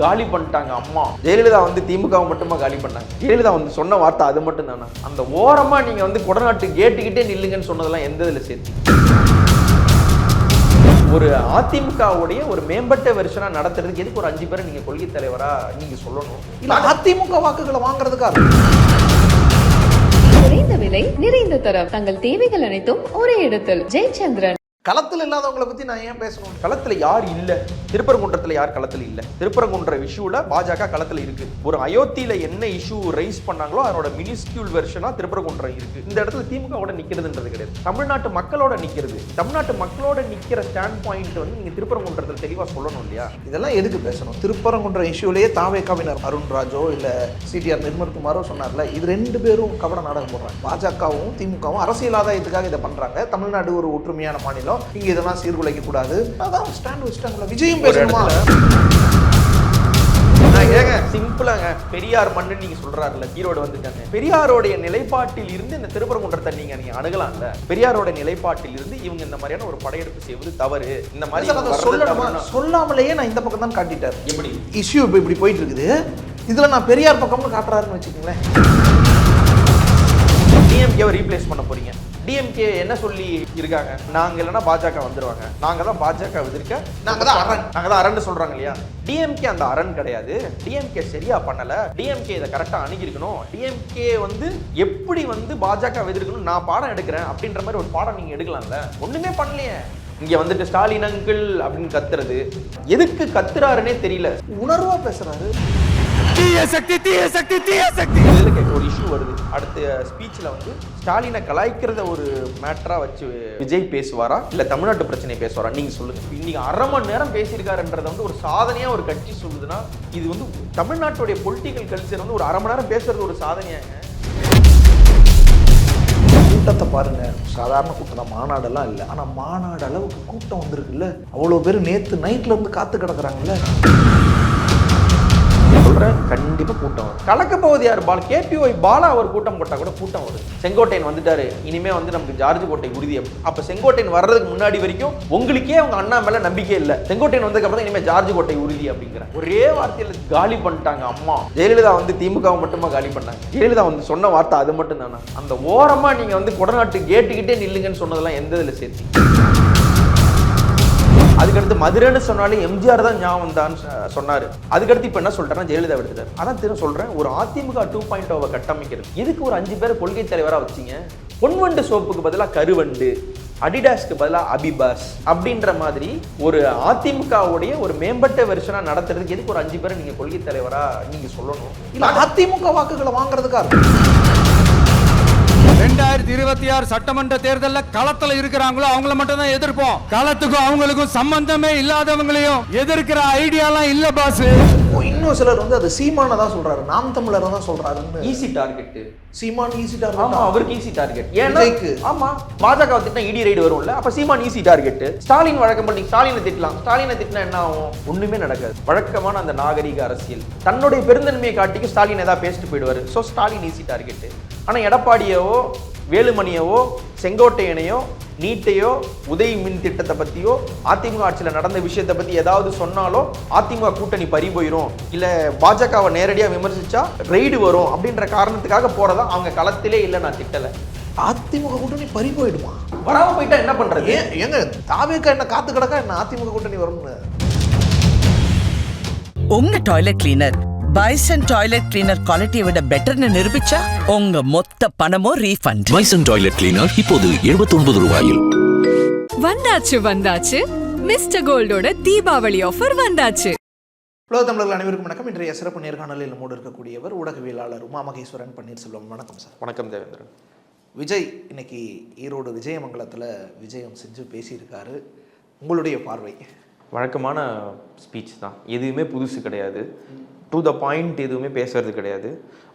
காலி பண்ணிட்டாங்க அம்மா. ஜெயலலிதா வந்து திமுகவை மட்டுமா காலி பண்ணாங்க? ஜெயலலிதா வந்து சொன்ன வார்த்தை அது மட்டும் தானே? அந்த ஓரமா நீங்க வந்து கொடநாட்டு கேட்டுக்கிட்டே நில்லுங்கன்னு சொன்னதெல்லாம் எந்த இதுல சேர்த்து? ஒரு அதிமுகவுடைய ஒரு மேம்பட்ட வெர்ஷனா நடத்துறதுக்கு எதுக்கு ஒரு 5 பேரை நீங்க கொள்கை தலைவரா நீங்க சொல்லணும்? இல்ல அதிமுக வாக்குகளை வாங்குறதுக்காக. குறைந்த விலை நிறைந்த தரம், தங்கள் தேவைகள் அனைத்தும் ஒரே இடத்தில். ஜெயச்சந்திரன். களத்தில் இல்லாதவங்களை பத்தி நான் ஏன் பேசணும்? களத்துல யார் இல்ல? திருப்பரங்குன்றத்துல யார் களத்துல இல்ல? திருப்பரங்குன்ற இஷ்யூல பாஜக களத்துல இருக்கு. ஒரு அயோத்தியில என்ன இஷ்யூ ரைஸ் பண்ணாங்களோ அதோட மினிஸ்கியூல் வெர்ஷனா திருப்பரங்குன்றம் இருக்கு. இந்த இடத்துல திமுகவோட நிக்கிறதுன்றது கிடையாது, தமிழ்நாட்டு மக்களோட நிக்கிறது. தமிழ்நாட்டு மக்களோட நிக்கிற ஸ்டாண்ட் பாயிண்ட் வந்து நீங்க திருப்பரங்குன்றத்துல தெளிவா சொல்லணும் இல்லையா? இதெல்லாம் எதுக்கு பேசணும்? திருப்பரங்குன்ற இஷ்யூலேயே தாவேகாவினர் அருண்ராஜோ இல்ல சிடிஆர் நிர்மல்குமாரோ சொன்னார்ல, இது 2 பேரும் கபட நாடகம் போடுறாங்க. பாஜகவும் திமுகவும் அரசியல் ஆதாயத்துக்காக இதை பண்றாங்க. தமிழ்நாடு ஒரு ஒற்றுமையான மாநிலம், இங்க இதெல்லாம் சீர்குலைக்க கூடாது, அதான் ஸ்டாண்ட் வச்சுட்டாங்களா? விஜயும் பேசணுமா? ஏங்க சிம்பிளாங்க, பெரியார் மண்ணு நீங்க சொல்றாருல, ஈரோடு வந்துட்டாங்க. பெரியாரோடைய நிலைப்பாட்டில் இருந்து இந்த திருப்பரங்குன்றத்தை நீங்க அணுகலாம்ல. பெரியாரோட நிலைப்பாட்டில் இருந்து இவங்க இந்த மாதிரியான ஒரு படையெடுப்பு செய்வது தவறு. இந்த மாதிரி சொல்லாமலேயே நான் இந்த பக்கம் தான் காட்டிட்டார். எப்படி இஷ்யூ இப்படி போயிட்டு இருக்குது, இதுல நான் பெரியார் பக்கம்னு காட்டுறாருன்னு வச்சுக்கோங்களேன். டிஎம்கேவை ரீப்ளேஸ் பண்ண போறீங்க. டிஎம்கே என்ன சொல்லி இருக்காங்க? நாங்க இல்லைன்னா பாஜக வந்துருவாங்க, நாங்க தான் பாஜக எதிர்க்க, நாங்க தான் அரண் சொல்றாங்க இல்லையா? டிஎம்கே அந்த அரண் கிடையாது. டிஎம்கே சரியா பண்ணல, டிஎம்கே இதை கரெக்டா அணுகிருக்கணும். டிஎம்கே வந்து எப்படி வந்து பாஜக எதிர்க்கணும் நான் பாடம் எடுக்கிறேன் அப்படின்ற மாதிரி ஒரு பாடம் நீங்க எடுக்கலாம்ல. ஒண்ணுமே பண்ணலையே. இங்க வந்துட்டு ஸ்டாலின் அங்கிள் அப்படின்னு கத்துறது எதுக்கு கத்துறாருன்னே தெரியல. உணர்வா பேசுறாரு. ஒரு இஷ்யூ வருது, அடுத்த ஸ்பீச்ல வந்து ஸ்டாலினை கலாய்க்கிறத ஒரு மேட்டரா வச்சு விஜய் பேசுவாரா இல்ல தமிழ்நாட்டு பிரச்சனை பேசுவாரா? நீங்க சொல்லுங்க. இன்னைக்கு 1/2 மணி நேரம் பேசியிருக்காருன்றத வந்து ஒரு சாதனையா ஒரு கட்சி சொல்லுதுன்னா, இது வந்து தமிழ்நாட்டுடைய பொலிட்டிக்கல் கல்ச்சர் வந்து ஒரு 1/2 மணி நேரம் பேசுறது ஒரு சாதனையாங்க. கூட்டத்தை பாருங்க, சாதாரண கூட்டம் தான், மாநாடெல்லாம் இல்லை. ஆனா மாநாடு அளவுக்கு கூட்டம் வந்திருக்குல்ல. அவ்வளவு பேர் நேத்து நைட்ல இருந்து காத்து கிடக்குறாங்கல்ல. சொல்றேன், கண்டிப்பா கூட்டம் வரும். கலக்க போவது யார்? கேபிஒய் பாலா அவர் கூட்டம் போட்டா கூட கூட்டம் வரும். செங்கோட்டையன் வந்துட்டாரு, இனிமே வந்து நமக்கு ஜார்ஜ் கோட்டை உறுதி. அப்ப செங்கோட்டையன் வர்றதுக்கு முன்னாடி வரைக்கும் உங்களுக்கே அவங்க அண்ணா மேல நம்பிக்கை இல்ல. செங்கோட்டையன் வந்ததுக்கு அப்புறம் இனிமே ஜார்ஜ் கோட்டை உறுதி அப்படிங்கிற ஒரே வார்த்தையில காலி பண்ணிட்டாங்க அம்மா. ஜெயலலிதா வந்து திமுகவை மட்டுமா காலி பண்ணாங்க? ஜெயலலிதா வந்து சொன்ன வார்த்தை அது மட்டும் தானே? அந்த ஓரமா நீங்க வந்து கொடநாட்டு கேட்டுக்கிட்டே நில்லுங்கன்னு சொன்னதெல்லாம் எந்த இதுல சேர்த்து? அதுக்கடுத்து மதுரைன்னு சொன்னாலே எம்ஜிஆர் தான் ஞாபகம் தான் சொன்னாரு. அதுக்கடுத்து இப்ப என்ன சொல்லிட்டாருன்னா ஜெயலலிதா எடுத்துட்டாரு. அதான் திரும்ப சொல்றேன், ஒரு அதிமுக 2.0 கட்டமைக்கிறது எதுக்கு ஒரு 5 பேரை கொள்கை தலைவரா வச்சீங்க? பொன்வண்டு சோப்புக்கு பதிலாக கருவண்டு, அடிடாஸ்க்கு பதிலாக அபிபாஸ் அப்படின்ற மாதிரி ஒரு அதிமுகவுடைய ஒரு மேம்பட்ட வெர்ஷனா நடத்துறதுக்கு எதுக்கு ஒரு 5 பேரை நீங்க கொள்கை தலைவரா நீங்க சொல்லணும்? இல்ல அதிமுக வாக்குகளை வாங்குறதுக்காக. 2026 சட்டமன்ற தேர்தலில் களத்துல இருக்கிறாங்களோ அவங்கள மட்டும் தான் எதிர்ப்போம். களத்துக்கும் அவங்களுக்கும் சம்பந்தமே இல்லாதவங்களையும் எதிர்க்கிற ஐடியாலாம் இல்ல பாஸ். இன்னும் சிலர் வந்து அது சீமான தான் சொல்றாரு, நாம் தமிழர் தான் சொல்றாரு. ஈஸி டார்கெட் சீமான் ஈஸி டார்கெட். ஆமா, அவருக்கு ஈஸி டார்கெட். ஏன்னா ஆமா, பாஜக திட்டினா இடி ரைடு வரும்ல, அப்ப சீமான் ஈஸி டார்கெட். ஸ்டாலின் வழக்கம் பண்ணி ஸ்டாலினை திட்டலாம். ஸ்டாலினை திட்டினா என்ன ஆகும்? ஒண்ணுமே நடக்காது. வழக்கமான அந்த நாகரிக அரசியல் தன்னுடைய பெருந்தன்மையை காட்டிக்கு ஸ்டாலின் ஏதாவது பேசிட்டு போயிடுவாரு. So Stalin easy target. ஆனா எடப்பாடியவோ வேலுமணியவோ செங்கோட்டையனையோ நீட்டையோ உதய் மின் திட்டத்தை பத்தியோ அதிமுக ஆட்சியில் நடந்த விஷயத்தை பத்தி ஏதாவது சொன்னாலோ அதிமுக கூட்டணி பறி போயிரும், இல்ல பாஜகவை நேரடியாக விமர்சிச்சா ரெய்டு வரும் அப்படின்ற காரணத்துக்காக போறதா அவங்க களத்திலே இல்லை. நான் திட்டல. அதிமுக கூட்டணி பறி போயிடுமா? வராம போயிட்டா என்ன பண்றது? ஏங்க தாவேக்கா என்ன காத்து கிடக்கா என்ன அதிமுக கூட்டணி வரும்னு? உங்க toilet cleaner bison toilet cleaner குவாலிட்டியை விட பெட்டர்னு நிரூபிச்சா உங்க மொத்த பணமும் ரீஃபண்ட். பைசன் டாய்லெட் கிளீனர் இப்போது 79 ரூபாயில். வந்தாச்சு மிஸ்டர் கோல்டோட தீபாவளி ஆஃபர் வந்தாச்சு. உலக தமிழர்கள் அனைவருக்கும் வணக்கம். இன்றைய சிறப்பு நேர்காணலில் நம்மோடு இருக்கக்கூடியவர் ஊடகவியலாளர் உமா மகேஸ்வரன் பன்னீர்செல்வம். வணக்கம் சார். வணக்கம் தேவேந்திரன். விஜய் இன்னைக்கு ஈரோடு விஜயமங்கலத்தில் விஜயம் செஞ்சு பேசியிருக்காரு. உங்களுடைய பார்வை? வழக்கமான ஸ்பீச் தான், எதுவுமே புதுசு கிடையாது. டு த பாயிண்ட் எதுவுமே பேசுறது கிடையாது.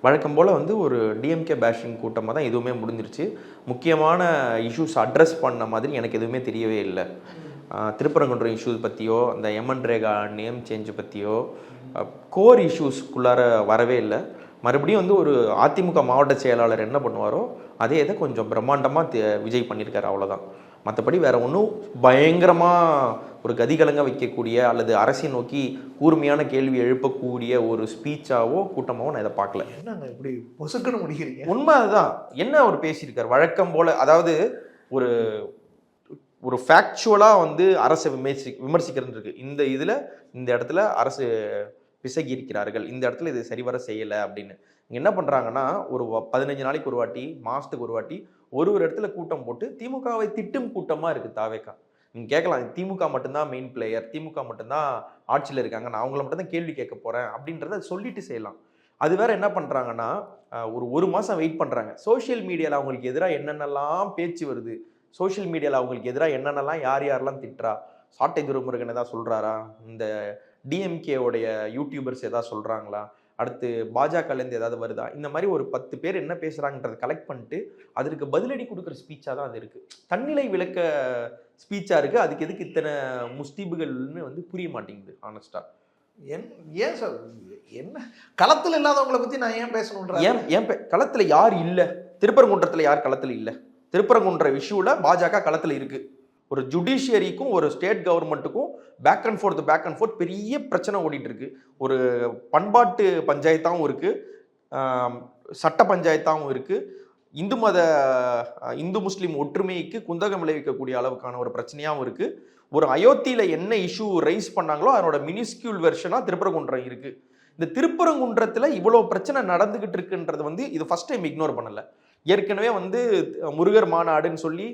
வழக்கம் போல் வந்து ஒரு டிஎம்கே பேஷிங் கூட்டமாக தான் எதுவுமே முடிஞ்சிருச்சு. முக்கியமான இஷ்யூஸ் அட்ரஸ் பண்ண மாதிரி எனக்கு எதுவுமே தெரியவே இல்லை. திருப்பரங்குன்றம் இஷ்யூஸ் பற்றியோ அந்த எம்என் ரேகா நேம் சேஞ்ச் பற்றியோ கோர் இஷ்யூஸ்க்குள்ளார வரவே இல்லை. மறுபடியும் வந்து ஒரு அதிமுக மாவட்ட செயலாளர் என்ன பண்ணுவாரோ அதே இதை கொஞ்சம் பிரம்மாண்டமாக விஜய் பண்ணியிருக்காரு, அவ்வளோதான். மற்றபடி வேற ஒன்றும் பயங்கரமாக ஒரு கதிகலங்க வைக்கக்கூடிய அல்லது அரசியை நோக்கி கூர்மையான கேள்வி எழுப்பக்கூடிய ஒரு ஸ்பீச்சாவோ கூட்டமாவோ நான் இதை பார்க்கல. என்னங்க இப்படி பொசுக்குன்னு முடிக்கிறீங்க? உண்மை அதுதான். என்ன அவர் பேசியிருக்கார் வழக்கம் போல, அதாவது ஒரு ஒரு ஃபேக்சுவலாக வந்து அரசை விமர்சிக்கிறது இருக்கு. இந்த இடத்துல அரசு பிசகி இருக்கிறார்கள், இந்த இடத்துல இது சரிவர செய்யலை அப்படின்னு. இங்கே என்ன பண்ணுறாங்கன்னா, ஒரு 15 நாளைக்கு ஒரு வாட்டி, மாதத்துக்கு ஒரு வாட்டி ஒரு இடத்துல கூட்டம் போட்டு திமுகவை திட்டும் கூட்டமாக இருக்குது தாவேகா. நீங்கள் கேட்கலாம், திமுக மட்டும்தான் மெயின் பிளேயர், திமுக மட்டும்தான் ஆட்சியில் இருக்காங்க, நான் அவங்கள மட்டும்தான் கேள்வி கேட்க போகிறேன் அப்படின்றத சொல்லிட்டு செய்யலாம். அது வேற என்ன பண்ணுறாங்கன்னா, ஒரு மாதம் வெயிட் பண்ணுறாங்க. சோஷியல் மீடியாவில் அவங்களுக்கு எதிராக என்னென்னலாம் பேச்சு வருது, சோஷியல் மீடியாவில் அவங்களுக்கு எதிராக என்னென்னலாம் யாரெல்லாம் திட்டுறா, சாட்டை துரைமுருகன் ஏதாவது சொல்கிறாரா, இந்த டிஎம்கேவுடைய யூடியூபர்ஸ் ஏதாவது சொல்கிறாங்களா, அடுத்து பாஜகலேருந்து ஏதாவது வருதா, இந்த மாதிரி ஒரு 10 பேர் என்ன பேசுகிறாங்கன்றதை கலெக்ட் பண்ணிட்டு அதற்கு பதிலடி கொடுக்குற ஸ்பீச்சாக தான் அது இருக்குது. தன்னிலை விளக்க ஸ்பீச்சாக இருக்குது. அதுக்கு எதுக்கு இத்தனை முஸ்தீபுகள்னு வந்து புரிய மாட்டேங்குது ஆனஸ்டாக. ஏன் சார், என்ன களத்தில் இல்லாதவங்களை பற்றி நான் ஏன் பேசணுன்ற? ஏன் களத்தில் யார் இல்லை? திருப்பரங்குன்றத்தில் யார் களத்தில் இல்லை? திருப்பரங்குன்ற இஷ்யூவில் பாஜக களத்தில் இருக்குது. ஒரு ஜுடிஷியரிக்கும் ஒரு ஸ்டேட் கவர்மெண்ட்டுக்கும் பேக் அண்ட் ஃபோர்த் பெரிய பிரச்சனை ஓடிட்டு இருக்கு. ஒரு பண்பாட்டு பஞ்சாயத்தாகவும் இருக்குது, சட்ட பஞ்சாயத்தாகவும் இருக்குது, இந்து முஸ்லீம் ஒற்றுமைக்கு குந்தகம் விளைவிக்கக்கூடிய அளவுக்கான ஒரு பிரச்சனையாகவும் இருக்குது. ஒரு அயோத்தியில் என்ன இஷ்யூ ரைஸ் பண்ணாங்களோ அதனோட மினிஸ்கியூல் வெர்ஷனாக திருப்பரங்குன்றம் இருக்குது. இந்த திருப்பரங்குன்றத்தில் இவ்வளோ பிரச்சனை நடந்துகிட்டு இருக்குன்றது வந்து இது ஃபர்ஸ்ட் டைம் இக்னோர் பண்ணலை. ஏற்கனவே வந்து முருகர் மாநாடுன்னு சொல்லி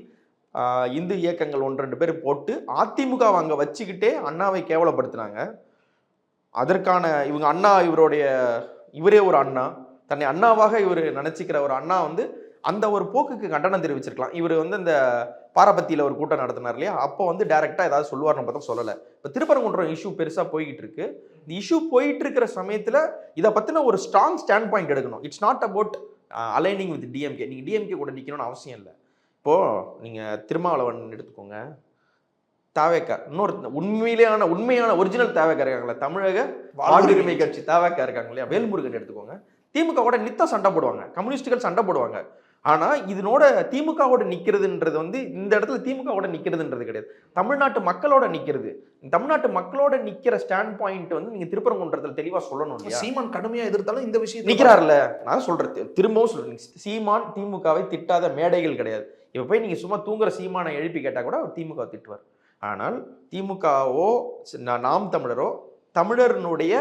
இந்து இயக்கங்கள் 1-2 பேர் போட்டு அதிமுக அங்கே வச்சுக்கிட்டே அண்ணாவை கேவலப்படுத்தினாங்க. அதற்கான இவங்க அண்ணா இவரே ஒரு அண்ணா, தன்னை அண்ணாவாக இவர் நினைச்சிக்கிற ஒரு அண்ணா வந்து அந்த ஒரு போக்குக்கு கண்டனம் தெரிவிச்சிருக்கலாம். இவர் வந்து இந்த பாரபத்தியில் ஒரு கூட்டம் நடத்தினார் இல்லையா, அப்போ வந்து டைரெக்டாக ஏதாவது சொல்லுவார்னு பார்த்தா சொல்லலை. இப்போ திருப்பரங்குன்றம் இஷ்யூ பெருசாக போய்கிட்டு இருக்கு. இந்த இஷ்யூ போயிட்டு இருக்கிற சமயத்தில் இதை பற்றின ஒரு ஸ்ட்ராங் ஸ்டாண்ட் பாயிண்ட் எடுக்கணும். It's not about aligning with DMK. நீங்கள் டிஎம்கே கூட நிற்கணும்னு அவசியம் இல்லை. இப்போது நீங்கள் திருமாவளவன் எடுத்துக்கோங்க, தாவேக்கா இன்னொரு உண்மையான ஒரிஜினல் தாவேக்கா இருக்காங்களா, தமிழக வாழ்வுரிமை கட்சி தாவேக்கா இருக்காங்க இல்லையா, வேல்முருகன் எடுத்துக்கோங்க. திமுகவோட நித்தம் சண்டை போடுவாங்க, கம்யூனிஸ்டுகள் சண்டை போடுவாங்க. ஆனால் இதனோட திமுகவோட நிற்கிறதுன்றது வந்து இந்த இடத்துல திமுகவோட நிற்கிறதுன்றது கிடையாது, தமிழ்நாட்டு மக்களோட நிற்கிறது. தமிழ்நாட்டு மக்களோட நிற்கிற ஸ்டாண்ட் பாயிண்ட் வந்து நீங்கள் திருப்பரங்குன்றத்தில் தெளிவாக சொல்லணும் இல்லையா. சீமான் கடுமையாக எதிர்த்தாலும் இந்த விஷயம் நிற்கிறார்ல, நான் சொல்கிறேன், திரும்பவும் சொல்கிறேன், சீமான் திமுகவை திட்டாத மேடைகள் கிடையாது. இப்போ போய் நீங்கள் சும்மா தூங்குற சீமானை எழுப்பி கேட்டால் கூட அவர் திமுக திட்டுவார். ஆனால் திமுகவோ நாம் தமிழரோ தமிழர்னுடைய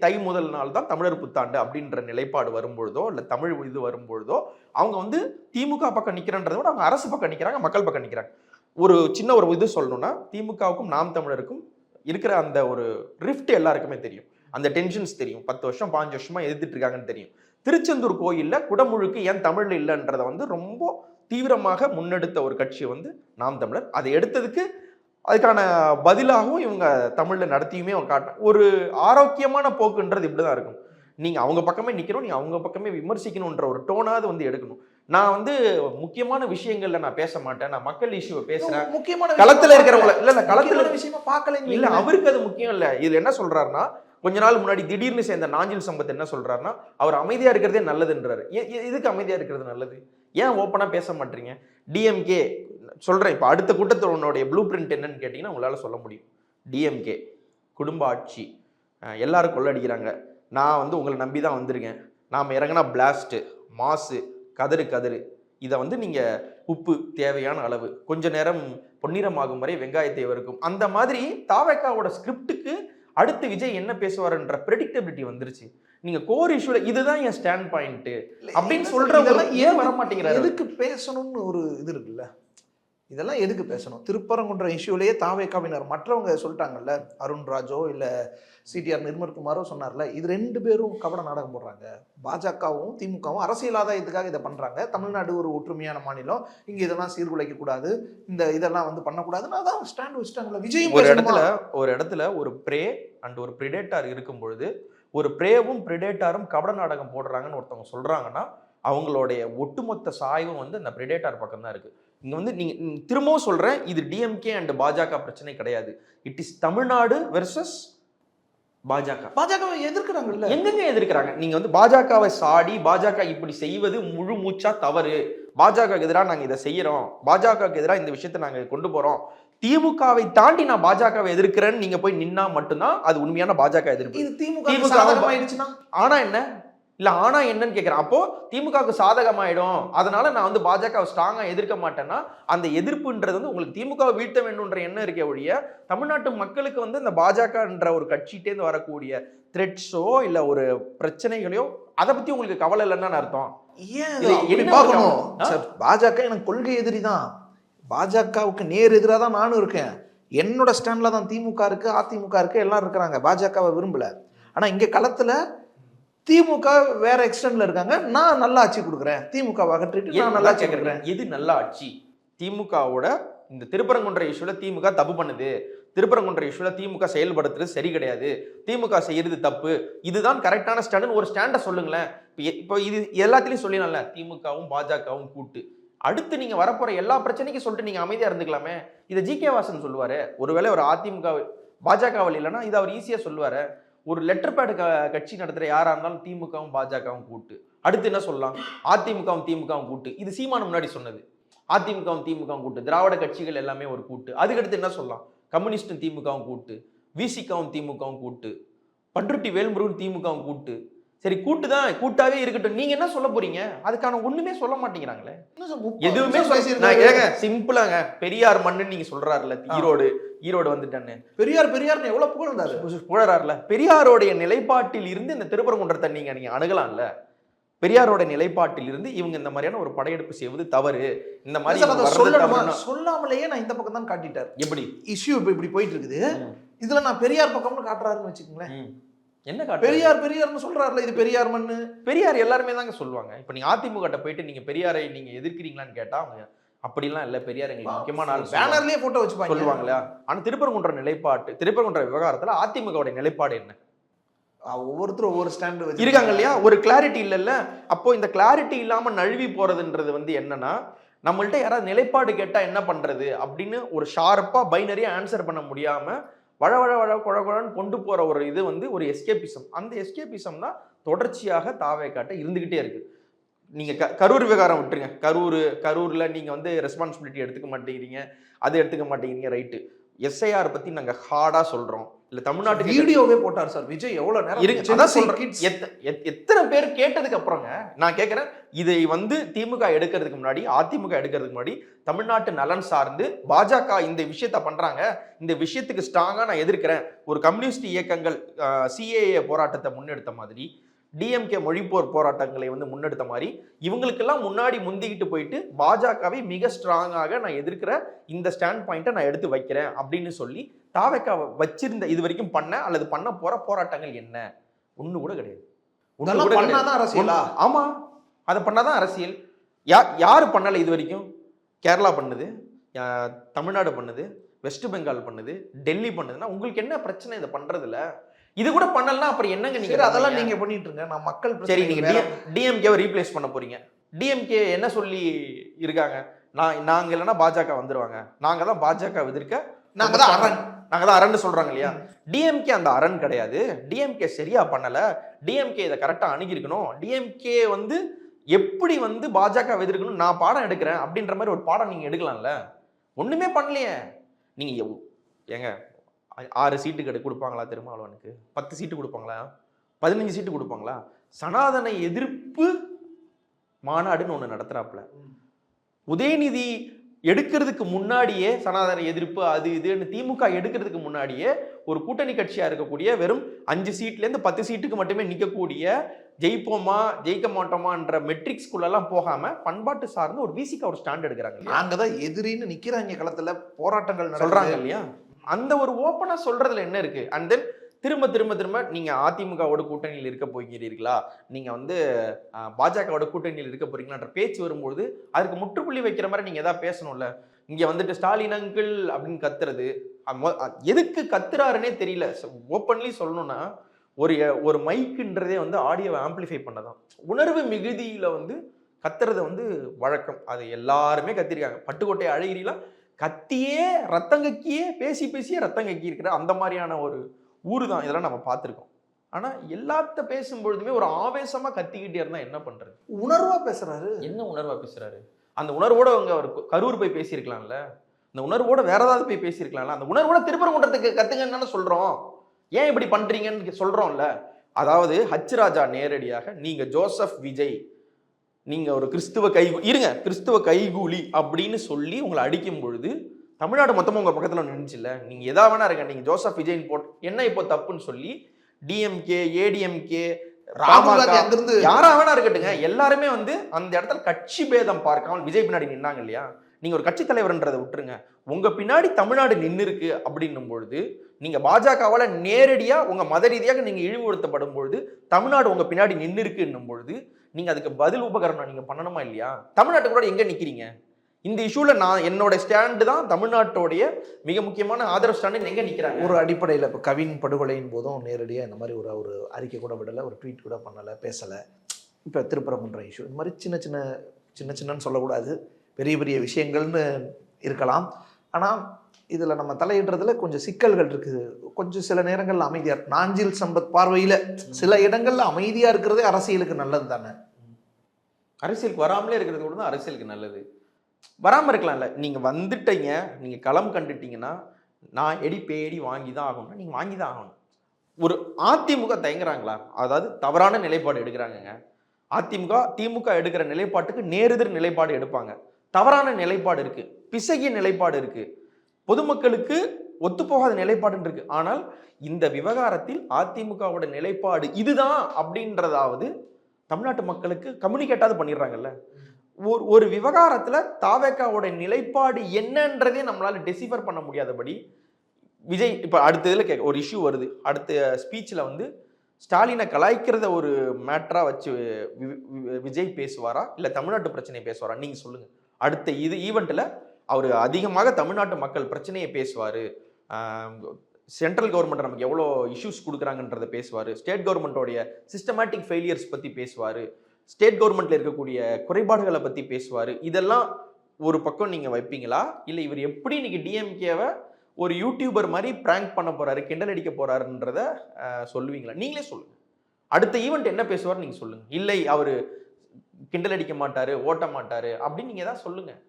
தை முதல் நாள் தான் தமிழர் புத்தாண்டு அப்படின்ற நிலைப்பாடு வரும்பொழுதோ இல்லை தமிழ் இது வரும்பொழுதோ அவங்க வந்து திமுக பக்கம் நிற்கிறன்றதை விட அவங்க அரசு பக்கம் நிற்கிறாங்க, மக்கள் பக்கம் நிற்கிறாங்க. ஒரு சின்ன ஒரு இது சொல்லணும்னா, திமுகவுக்கும் நாம் தமிழருக்கும் இருக்கிற அந்த ஒரு ரிஃப்ட் எல்லாருக்குமே தெரியும், அந்த டென்ஷன்ஸ் தெரியும். 10 வருஷம் 5 வருஷமா எதிர்த்துட்டு இருக்காங்கன்னு தெரியும். திருச்செந்தூர் கோயிலில் குடமுழுக்கு ஏன் தமிழில் இல்லைன்றதை வந்து ரொம்ப தீவிரமாக முன்னெடுத்த ஒரு கட்சி வந்து நாம் தமிழர். அதை எடுத்ததுக்கு அதுக்கான பதிலாகவும் இவங்க தமிழில் நடத்தியுமே காட்ட ஒரு ஆரோக்கியமான போக்குன்றது இப்படிதான் இருக்கும். நீங்கள் அவங்க பக்கமே நிற்கணும், நீங்கள் அவங்க பக்கமே விமர்சிக்கணுன்ற ஒரு டோனாவது வந்து எடுக்கணும். நான் வந்து முக்கியமான விஷயங்கள்ல நான் பேச மாட்டேன், நான் மக்கள் இஷ்யூவை பேசுறேன், முக்கியமான களத்துல இருக்கிறவங்கள இல்ல களத்துல விஷயமா பார்க்கல இல்ல, அவருக்கு அது முக்கியம் இல்ல. இதுல என்ன சொல்றாருன்னா, கொஞ்ச நாள் முன்னாடி திடீர்னு சேர்ந்த நாஞ்சில் சம்பத் என்ன சொல்றாருன்னா, அவர் அமைதியா இருக்கிறதே நல்லதுன்றாரு. இதுக்கு அமைதியா இருக்கிறது நல்லது? ஏன் ஓப்பனா பேச மாட்டீங்க? டிஎம்கே சொல்றேன், இப்போ அடுத்த கூட்டத்தில் உன்னுடைய ப்ளூ பிரிண்ட் என்னன்னு கேட்டீங்கன்னா உங்களால சொல்ல முடியும். டிஎம்கே குடும்ப ஆட்சி, எல்லாரும் கொள்ளடிக்கிறாங்க, நான் வந்து உங்களை நம்பி தான் வந்திருக்கேன், நாம் இறங்கினா பிளாஸ்ட், மாசு, கதறு, இதை வந்து நீங்க உப்பு தேவையான அளவு, கொஞ்ச நேரம் பொன்னிறமாகும் வரை வெங்காயத்தை வறுக்கும், அந்த மாதிரி தாவேக்காவோட ஸ்கிரிப்டுக்கு அடுத்து விஜய் என்ன பேசுவாருன்ற ப்ரெடிக்டபிலிட்டி வந்துருச்சு. நீங்க கோர் இஷ்யூல இதுதான் என் ஸ்டாண்ட் பாயிண்ட் அப்படின்னு சொல்றவங்க ஏன் வர மாட்டேங்கிறாரு? எதுக்கு பேசணும்னு ஒரு இது இருக்குல்ல, இதெல்லாம் எதுக்கு பேசணும்? திருப்பரங்குன்ற இஷ்யூலேயே தாவேக்காவினர் மற்றவங்க சொல்லிட்டாங்கல்ல, அருண்ராஜோ இல்லை சிடிஆர் நிர்மல்குமாரோ சொன்னார்ல, இது 2 பேரும் கபட நாடகம் போடுறாங்க. பாஜகவும் திமுகவும் அரசியல் ஆதாயத்துக்காக இதை பண்ணுறாங்க. தமிழ்நாடு ஒரு ஒற்றுமையான மாநிலம், இங்கே இதெல்லாம் சீர்குலைக்க கூடாது, இந்த இதெல்லாம் வந்து பண்ணக்கூடாதுன்னு அதான் ஸ்டாண்ட் வச்சுட்டாங்கல்ல. விஜய் ஒரு இடத்துல ஒரு ப்ரே அண்ட் ஒரு பிரிடேட்டார் இருக்கும் பொழுது ஒரு பிரேவும் பிரிடேட்டாரும் கபட நாடகம் போடுறாங்கன்னு ஒருத்தவங்க சொல்றாங்கன்னா அவங்களுடைய ஒட்டுமொத்த சாய்வும் வந்து அந்த பிரிடேட்டார் பக்கம் தான் இருக்கு. இங்க வந்து நீங்க திரும்பவும் சொல்றேன், இது டிஎம்கே அண்ட் பாஜக பிரச்சனை கிடையாது. இட் இஸ் தமிழ்நாடு வெர்சஸ் பாஜகவை எதிர்க்கிறாங்கல்ல. எங்கெங்க எதிர்க்கிறாங்க? நீங்க வந்து பாஜகவை சாடி பாஜக இப்படி செய்வது முழு மூச்சா தவறு பாஜகவுக்கு எதிராக நாங்க இதை செய்யறோம், பாஜகவுக்கு எதிராக இந்த விஷயத்தை நாங்க கொண்டு போறோம், திமுகவை தாண்டி நான் பாஜகவை எதிர்க்கிறேன்னு நீங்க போய் நின்னா மட்டும்தான் அது உண்மையான பாஜக எதிர்ப்பு. இது திமுக சாதகமாயிடுச்சுன்னா ஆனா என்ன இல்ல ஆனா என்னன்னு கேட்கிறேன். அப்போ திமுகவுக்கு சாதகமாயிடும், அதனால நான் வந்து பாஜகவை ஸ்ட்ராங்கா எதிர்க்க மாட்டேன்னா அந்த எதிர்ப்புன்றது வந்து உங்களுக்கு திமுகவை வீழ்த்த வேண்டும்ன்ற எண்ணம் இருக்க ஒழிய தமிழ்நாட்டு மக்களுக்கு வந்து இந்த பாஜகன்ற ஒரு கட்சிட்டேந்து வரக்கூடிய த்ரெட்ஸோ இல்ல ஒரு பிரச்சனைகளையோ அதை பத்தி உங்களுக்கு கவலை இல்லைன்னு அர்த்தம். ஏன் பார்க்கணும் சார், பாஜக எனக்கு கொள்கை எதிரி தான், பாஜகவுக்கு நேர் எதிராக தான் நானும் இருக்கேன், என்னோட ஸ்டாண்ட்ல தான் திமுக இருக்கு, அதிமுக இருக்கு, எல்லாம் இருக்கிறாங்க, பாஜகவை விரும்பல. ஆனா இங்க களத்துல திமுக வேற எக்ஸ்டென்ட்ல இருக்காங்க, நான் நல்லா ஆட்சி கொடுக்குறேன், திமுக அகற்றிட்டு நான் நல்லா ஆட்சி கொடுக்குறேன். எது நல்ல ஆட்சி? திமுகவோட இந்த திருப்பரங்குன்ற இஷ்யூல திமுக தப்பு பண்ணுது, திருப்பரங்குன்ற இஷ்யூல திமுக செயல்படுத்துறது சரி கிடையாது, திமுக செய்யறது தப்பு, இதுதான் கரெக்டான ஸ்டாண்ட் ஒரு ஸ்டாண்டை சொல்லுங்களேன். இப்போ இது எல்லாத்திலையும் சொல்லிடலாம்ல, திமுகவும் பாஜகவும் கூட்டு, அடுத்து நீங்க வரப்போற எல்லா பிரச்சனைக்கும் சொல்லிட்டு நீங்க அமைதியா இருந்துக்கலாமே. இதை ஜி.கே. வாசன் சொல்லுவாரு, ஒருவேளை ஒரு அதிமுக பாஜகவில் இல்லைன்னா இது அவர் ஈஸியா சொல்லுவாரு. ஒரு லெட்டர் பேடு கட்சி நடத்துற யாரா இருந்தாலும் திமுகவும் பாஜகவும் கூட்டு, அடுத்து என்ன சொல்லலாம், அதிமுகவும் திமுகவும் கூட்டு, இது சீமான் முன்னாடி சொன்னது, அதிமுகவும் திமுகவும் கூட்டு, திராவிட கட்சிகள் எல்லாமே ஒரு கூட்டு, அதுக்கடுத்து என்ன சொல்லலாம், கம்யூனிஸ்டும் திமுகவும் கூட்டு, விசிகவும் திமுகவும் கூட்டு, பண்ருட்டி வேல்முருகன் திமுகவும் கூட்டு. சரி கூட்டு தான், கூட்டாவே இருக்கட்டும், நீங்க என்ன சொல்ல போறீங்க? அதுக்கான ஒண்ணுமே சொல்ல மாட்டேங்கிறாங்களே, எதுவுமே சொல்ல. சிம்பிளாங்க, பெரியார் மண்ணு நீங்க சொல்றாருல, ஈரோடு வந்துட்டானே, பெரியார் எவ்வளவு புகழறாருல, பெரியாரோடைய நிலைப்பாட்டில் இருந்து இந்த திருப்பரங்குன்றத்தை நீங்க அணுகலாம்ல. பெரியாரோட நிலைப்பாட்டில் இருந்து இவங்க இந்த மாதிரியான ஒரு படையெடுப்பு செய்வது தவறு, இந்த மாதிரி சொல்லாமலேயே நான் இந்த பக்கம் தான் காட்டிட்டார். எப்படி இஷ்யூ இப்படி போயிட்டு இருக்குது, இதுல நான் பெரியார் பக்கம்னு காட்டுறாருன்னு வச்சுக்கோங்களேன். என்ன பெரியார்னு சொல்றாருல, இது பெரியார் மண்ணு, பெரியார் எல்லாருமே தாங்க சொல்லுவாங்க. இப்ப நீங்க அதிமுக போயிட்டு நீங்க பெரியாரை நீங்க எதிர்க்கிறீங்களான்னு கேட்டா அவங்க அப்படிலாம் இல்ல, பெரியார் எங்களுக்கு முக்கியமான ஆள், பேனர்லயே போட்டோ வச்சு சொல்லுவாங்களா. ஆனா திருப்பரங்குன்ற விவகாரத்துல அதிமுகவுடைய நிலைப்பாடு என்ன? ஒவ்வொருத்தரும் ஒவ்வொரு ஸ்டாண்ட் இருக்காங்க இல்லையா, ஒரு கிளாரிட்டி இல்லைல்ல. அப்போ இந்த கிளாரிட்டி இல்லாம நழுவி போறதுன்றது வந்து என்னன்னா, நம்மள்ட்ட யாராவது நிலைப்பாடு கேட்டா என்ன பண்றது அப்படின்னு ஒரு ஷார்ப்பா பைனரியா ஆன்சர் பண்ண முடியாம குழன்னு கொண்டு போற ஒரு இது வந்து ஒரு எஸ்கேபிசம். அந்த எஸ்கேபிசம் தான் தொடர்ச்சியாக தாவேக்காட்ட இருந்துகிட்டே இருக்கு. நீங்க கரூர் விவகாரம் விட்டுருங்க, கரூர்ல நீங்க வந்து ரெஸ்பான்சிபிலிட்டி எடுத்துக்க மாட்டேங்கிறீங்க, அது எடுத்துக்க மாட்டேங்கிறீங்க, ரைட்டு. எஸ்ஐஆர் பத்தி நாங்க ஹார்டா சொல்றோம், இல்ல தமிழ்நாட்டு வீடியோவே போட்டார் சார் விஜய், எவ்வளவு நேரம் எத்தனை பேர் கேட்டதுக்கு அப்புறங்க நான் கேட்கிறேன், இதை வந்து திமுக எடுக்கிறதுக்கு முன்னாடி, அதிமுக எடுக்கிறதுக்கு முன்னாடி தமிழ்நாட்டு நலன் சார்ந்து பாஜக இந்த விஷயத்த பண்றாங்க, இந்த விஷயத்துக்கு ஸ்ட்ராங்கா நான் எதிர்க்கிறேன், ஒரு கம்யூனிஸ்ட் இயக்கங்கள் சிஏஏ போராட்டத்தை முன்னெடுத்த மாதிரி, டிஎம்கே மொழிப்போர் போராட்டங்களை வந்து முன்னெடுத்த மாதிரி, இவங்களுக்கெல்லாம் முன்னாடி முந்திக்கிட்டு போயிட்டு பாஜகவை மிக ஸ்ட்ராங்காக நான் எதிர்க்கிற இந்த ஸ்டாண்ட் பாயிண்ட்டை நான் எடுத்து வைக்கிறேன் அப்படின்னு சொல்லி தாவேக்கா வச்சிருந்த இது வரைக்கும் பண்ண அல்லது பண்ண போற போராட்டங்கள் என்ன? ஒண்ணு கூட கிடையாது. ஆமா, அதை பண்ணாதான் அரசியல். யாரு பண்ணல இது வரைக்கும்? கேரளா பண்ணுது, தமிழ்நாடு பண்ணுது, வெஸ்ட் பெங்கால் பண்ணுது, டெல்லி பண்ணுதுன்னா உங்களுக்கு என்ன பிரச்சனை இதை பண்றதுல? இது கூட பண்ணலன்னா அப்புறம் என்னங்க நீங்க அதெல்லாம் நீங்க பண்ணிட்டு இருங்க, நான் மக்கள் சரி நீங்க டிஎம்கேவை ரீப்ளேஸ் பண்ண போறீங்க. டிஎம்கே என்ன சொல்லி இருக்காங்க, நாங்க இல்லைன்னா பாஜக வந்துருவாங்க, நாங்க தான் பாஜக எதிர்க்க நாங்க தான் அரண் சொல்றாங்க இல்லையா. டிஎம்கே அந்த அரண் கிடையாது, டிஎம்கே சரியா பண்ணல, டிஎம்கே இதை கரெக்டா அணுகிருக்கணும், டிஎம்கே வந்து எப்படி வந்து பாஜக எதிர்க்கணும் நான் பாடம் எடுக்கிறேன் அப்படின்ற மாதிரி ஒரு பாடம் நீங்க எடுக்கலாம்ல. ஒண்ணுமே பண்ணலையே. நீங்க ஏங்க 6 சீட்டு கொடுப்பாங்களா திருமாவளவனுக்கு? 10 சீட்டு கொடுப்பாங்களா? 15 சீட்டு கொடுப்பாங்களா? சனாதன எதிர்ப்பு மாநாடுன்னு ஒண்ணு நடத்துறாப்புல. உதயநிதி எடுக்கிறதுக்கு முன்னாடியே சனாதன எதிர்ப்பு அது இதுன்னு திமுக எடுக்கிறதுக்கு முன்னாடியே ஒரு கூட்டணி கட்சியா இருக்கக்கூடிய வெறும் 5 சீட்ல இருந்து 10 சீட்டுக்கு மட்டுமே நிக்கக்கூடிய, ஜெயிப்போமா ஜெயிக்க மாட்டோமான்ற மெட்ரிக்ஸ்குள்ளெல்லாம் போகாம பண்பாட்டு சார்ந்து ஒரு விசிக ஒரு ஸ்டாண்ட் எடுக்கிறாங்க. நாங்கதான் எதிரின்னு நிக்கிறாங்க, களத்துல போராட்டங்கள் சொல்றாங்க இல்லையா. அந்த ஒரு ஓப்பனா சொல்றதுல என்ன இருக்கு? அண்ட் தென் திரும்ப நீங்க அதிமுகவோட கூட்டணியில் இருக்க போகிறீர்களா, நீங்க வந்து பாஜகவோட கூட்டணியில் இருக்க போறீங்களான்ற பேச்சு வரும்போது அதுக்கு முற்றுப்புள்ளி வைக்கிற மாதிரி நீங்க ஏதாவது பேசணும்ல. இங்க வந்துட்டு ஸ்டாலின் அங்கிள் அப்படின்னு கத்துறது எதுக்கு கத்துறாருன்னே தெரியல. ஓப்பன்லி சொல்லணும்னா ஒரு மைக்குன்றதே வந்து ஆடியோவை ஆம்பிளிஃபை பண்ணதான். உணர்வு மிகுதியில வந்து கத்துறதை வந்து வழக்கம், அது எல்லாருமே கத்திருக்காங்க. பட்டுக்கோட்டை அழகிரிலாம் கத்தியே ரத்தங்கக்கியே பேசியே ரத்தங்கக்கி இருக்கிற அந்த மாதிரியான ஒரு ஊரு தான் இதெல்லாம் நம்ம பார்த்துருக்கோம். ஆனா எல்லாத்த பேசும்பொழுதுமே ஒரு ஆவேசமா கத்திக்கிட்டே இருந்தா என்ன பண்றது? உணர்வா பேசுறாரு. என்ன உணர்வா பேசுறாரு? அந்த உணர்வோட அவங்க அவர் கரூர் போய் பேசியிருக்கலாம்ல, அந்த உணர்வோட வேற ஏதாவது போய் பேசியிருக்கலாம்ல, அந்த உணர்வோட திருப்பரங்குன்றத்துக்கு கத்துங்கன்னு சொல்றோம். ஏன் இப்படி பண்றீங்கன்னு சொல்றோம்ல. அதாவது ஹச் ராஜா நேரடியாக நீங்க ஜோசப் விஜய், நீங்க ஒரு கிறிஸ்துவ கைகூலி அப்படின்னு சொல்லி உங்களை அடிக்கும் பொழுது தமிழ்நாடு மொத்தமா உங்க பக்கத்துல நின்றுச்சுல்ல. நீங்க எதா வேணா இருக்க, நீங்க ஜோசப் விஜய் என்ன இப்போ தப்புன்னு சொல்லி டிஎம்கே ஏடிஎம்கே ராகுல் காந்தி அங்கிருந்து யாரா வேணா இருக்கட்டுங்க, எல்லாருமே வந்து அந்த இடத்துல கட்சி பேதம் பார்க்காமல் விஜய் பின்னாடி நின்னாங்க இல்லையா. நீங்க ஒரு கட்சி தலைவர்ன்றதை விட்டுருங்க, உங்க பின்னாடி தமிழ்நாடு நின்று இருக்கு அப்படின்னும் பொழுது, நீங்க பாஜகவால நேரடியா உங்க மத ரீதியாக நீங்க இழிவுபடுத்தப்படும் பொழுது தமிழ்நாடு உங்க பின்னாடி நின்று இருக்குன்னும் பொழுது நீங்க அதுக்கு பதில் உபகரணம் நீங்க பண்ணணுமா இல்லையா? தமிழ்நாட்டுக்கு கூட எங்க நிக்கிறீங்க? இந்த இஷ்யூல நான் என்னோட ஸ்டாண்டு தான் தமிழ்நாட்டோடைய மிக முக்கியமான ஆதரவு ஸ்டாண்டு. எங்க நிக்கிறாங்க ஒரு அடிப்படையில் இப்போ கவின் படுகொலையின் போதும் நேரடியாக இந்த மாதிரி ஒரு அறிக்கை கூட விடலை, ஒரு ட்வீட் கூட பண்ணலை, பேசலை. இப்போ திருப்பரங்குன்ற இஷ்யூ இந்த மாதிரி சின்னன்னு சொல்லக்கூடாது, பெரிய பெரிய விஷயங்கள்னு இருக்கலாம். ஆனால் இதில் நம்ம தலையிடுறதுல கொஞ்சம் சிக்கல்கள் இருக்குது. கொஞ்சம் சில நேரங்களில் அமைதியாக இருக்கு. நாஞ்சில் சம்பத் பார்வையில் சில இடங்கள்ல அமைதியாக இருக்கிறதே அரசியலுக்கு நல்லது தானே. அரசியலுக்கு வராமலே இருக்கிறது கூட தான் அரசியலுக்கு நல்லது. வராமல் இருக்கலாம்ல. நீங்கள் வந்துட்டீங்க, நீங்கள் களம் கண்டுட்டீங்கன்னா நான் பேடி வாங்கி தான் ஆகணும்னா நீங்கள் வாங்கி தான் ஆகணும். ஒரு அதிமுக தயங்குறாங்களா? அதாவது தவறான நிலைப்பாடு எடுக்கிறாங்கங்க. திமுக எடுக்கிற நிலைப்பாட்டுக்கு நேரெதிர் நிலைப்பாடு எடுப்பாங்க. தவறான நிலைப்பாடு இருக்கு, பிசகிய நிலைப்பாடு இருக்கு, பொதுமக்களுக்கு ஒத்துப்போகாத நிலைப்பாடு இருக்கு. ஆனால் இந்த விவகாரத்தில் அதிமுகவோட நிலைப்பாடு இதுதான் அப்படின்றதாவது தமிழ்நாட்டு மக்களுக்கு கம்யூனிகேட்டாவது பண்ணிடுறாங்கல்ல. ஒரு விவகாரத்துல தாவேக்காவோட நிலைப்பாடு என்னன்றதே நம்மளால டெசிஃபர் பண்ண முடியாதபடி விஜய் இப்ப அடுத்த இதுல ஒரு இஷ்யூ வருது. அடுத்த ஸ்பீச்ல வந்து ஸ்டாலினை கலாய்க்கிறத ஒரு மேட்டரா வச்சு விஜய் பேசுவாரா இல்ல தமிழ்நாட்டு பிரச்சனையை பேசுவாரா? நீங்க சொல்லுங்க. அடுத்த ஈவெண்ட்ல அவர் அதிகமாக தமிழ்நாட்டு மக்கள் பிரச்சனையை பேசுவாரு, சென்ட்ரல் கவர்மெண்ட் நமக்கு எவ்வளோ இஷ்யூஸ் கொடுக்குறாங்கன்றத பேசுவார், ஸ்டேட் கவர்மெண்ட்டோடைய சிஸ்டமேட்டிக் ஃபெயிலியர்ஸ் பற்றி பேசுவார், ஸ்டேட் கவர்மெண்ட்டில் இருக்கக்கூடிய குறைபாடுகளை பற்றி பேசுவார். இதெல்லாம் ஒரு பக்கம் நீங்கள் வைப்பீங்களா? இல்லை இவர் எப்படி இன்னைக்கு டிஎம்கேவை ஒரு யூடியூபர் மாதிரி பிராங்க் பண்ண போகிறாரு, கிண்டல் அடிக்க போகிறாருன்றத சொல்லுவீங்களா? நீங்களே சொல்லுங்கள். அடுத்த ஈவெண்ட் என்ன பேசுவார் நீங்கள் சொல்லுங்கள். இல்லை அவர் கிண்டல் அடிக்க மாட்டார், ஓட்ட மாட்டார் அப்படின்னு நீங்கள் தான் சொல்லுங்கள்.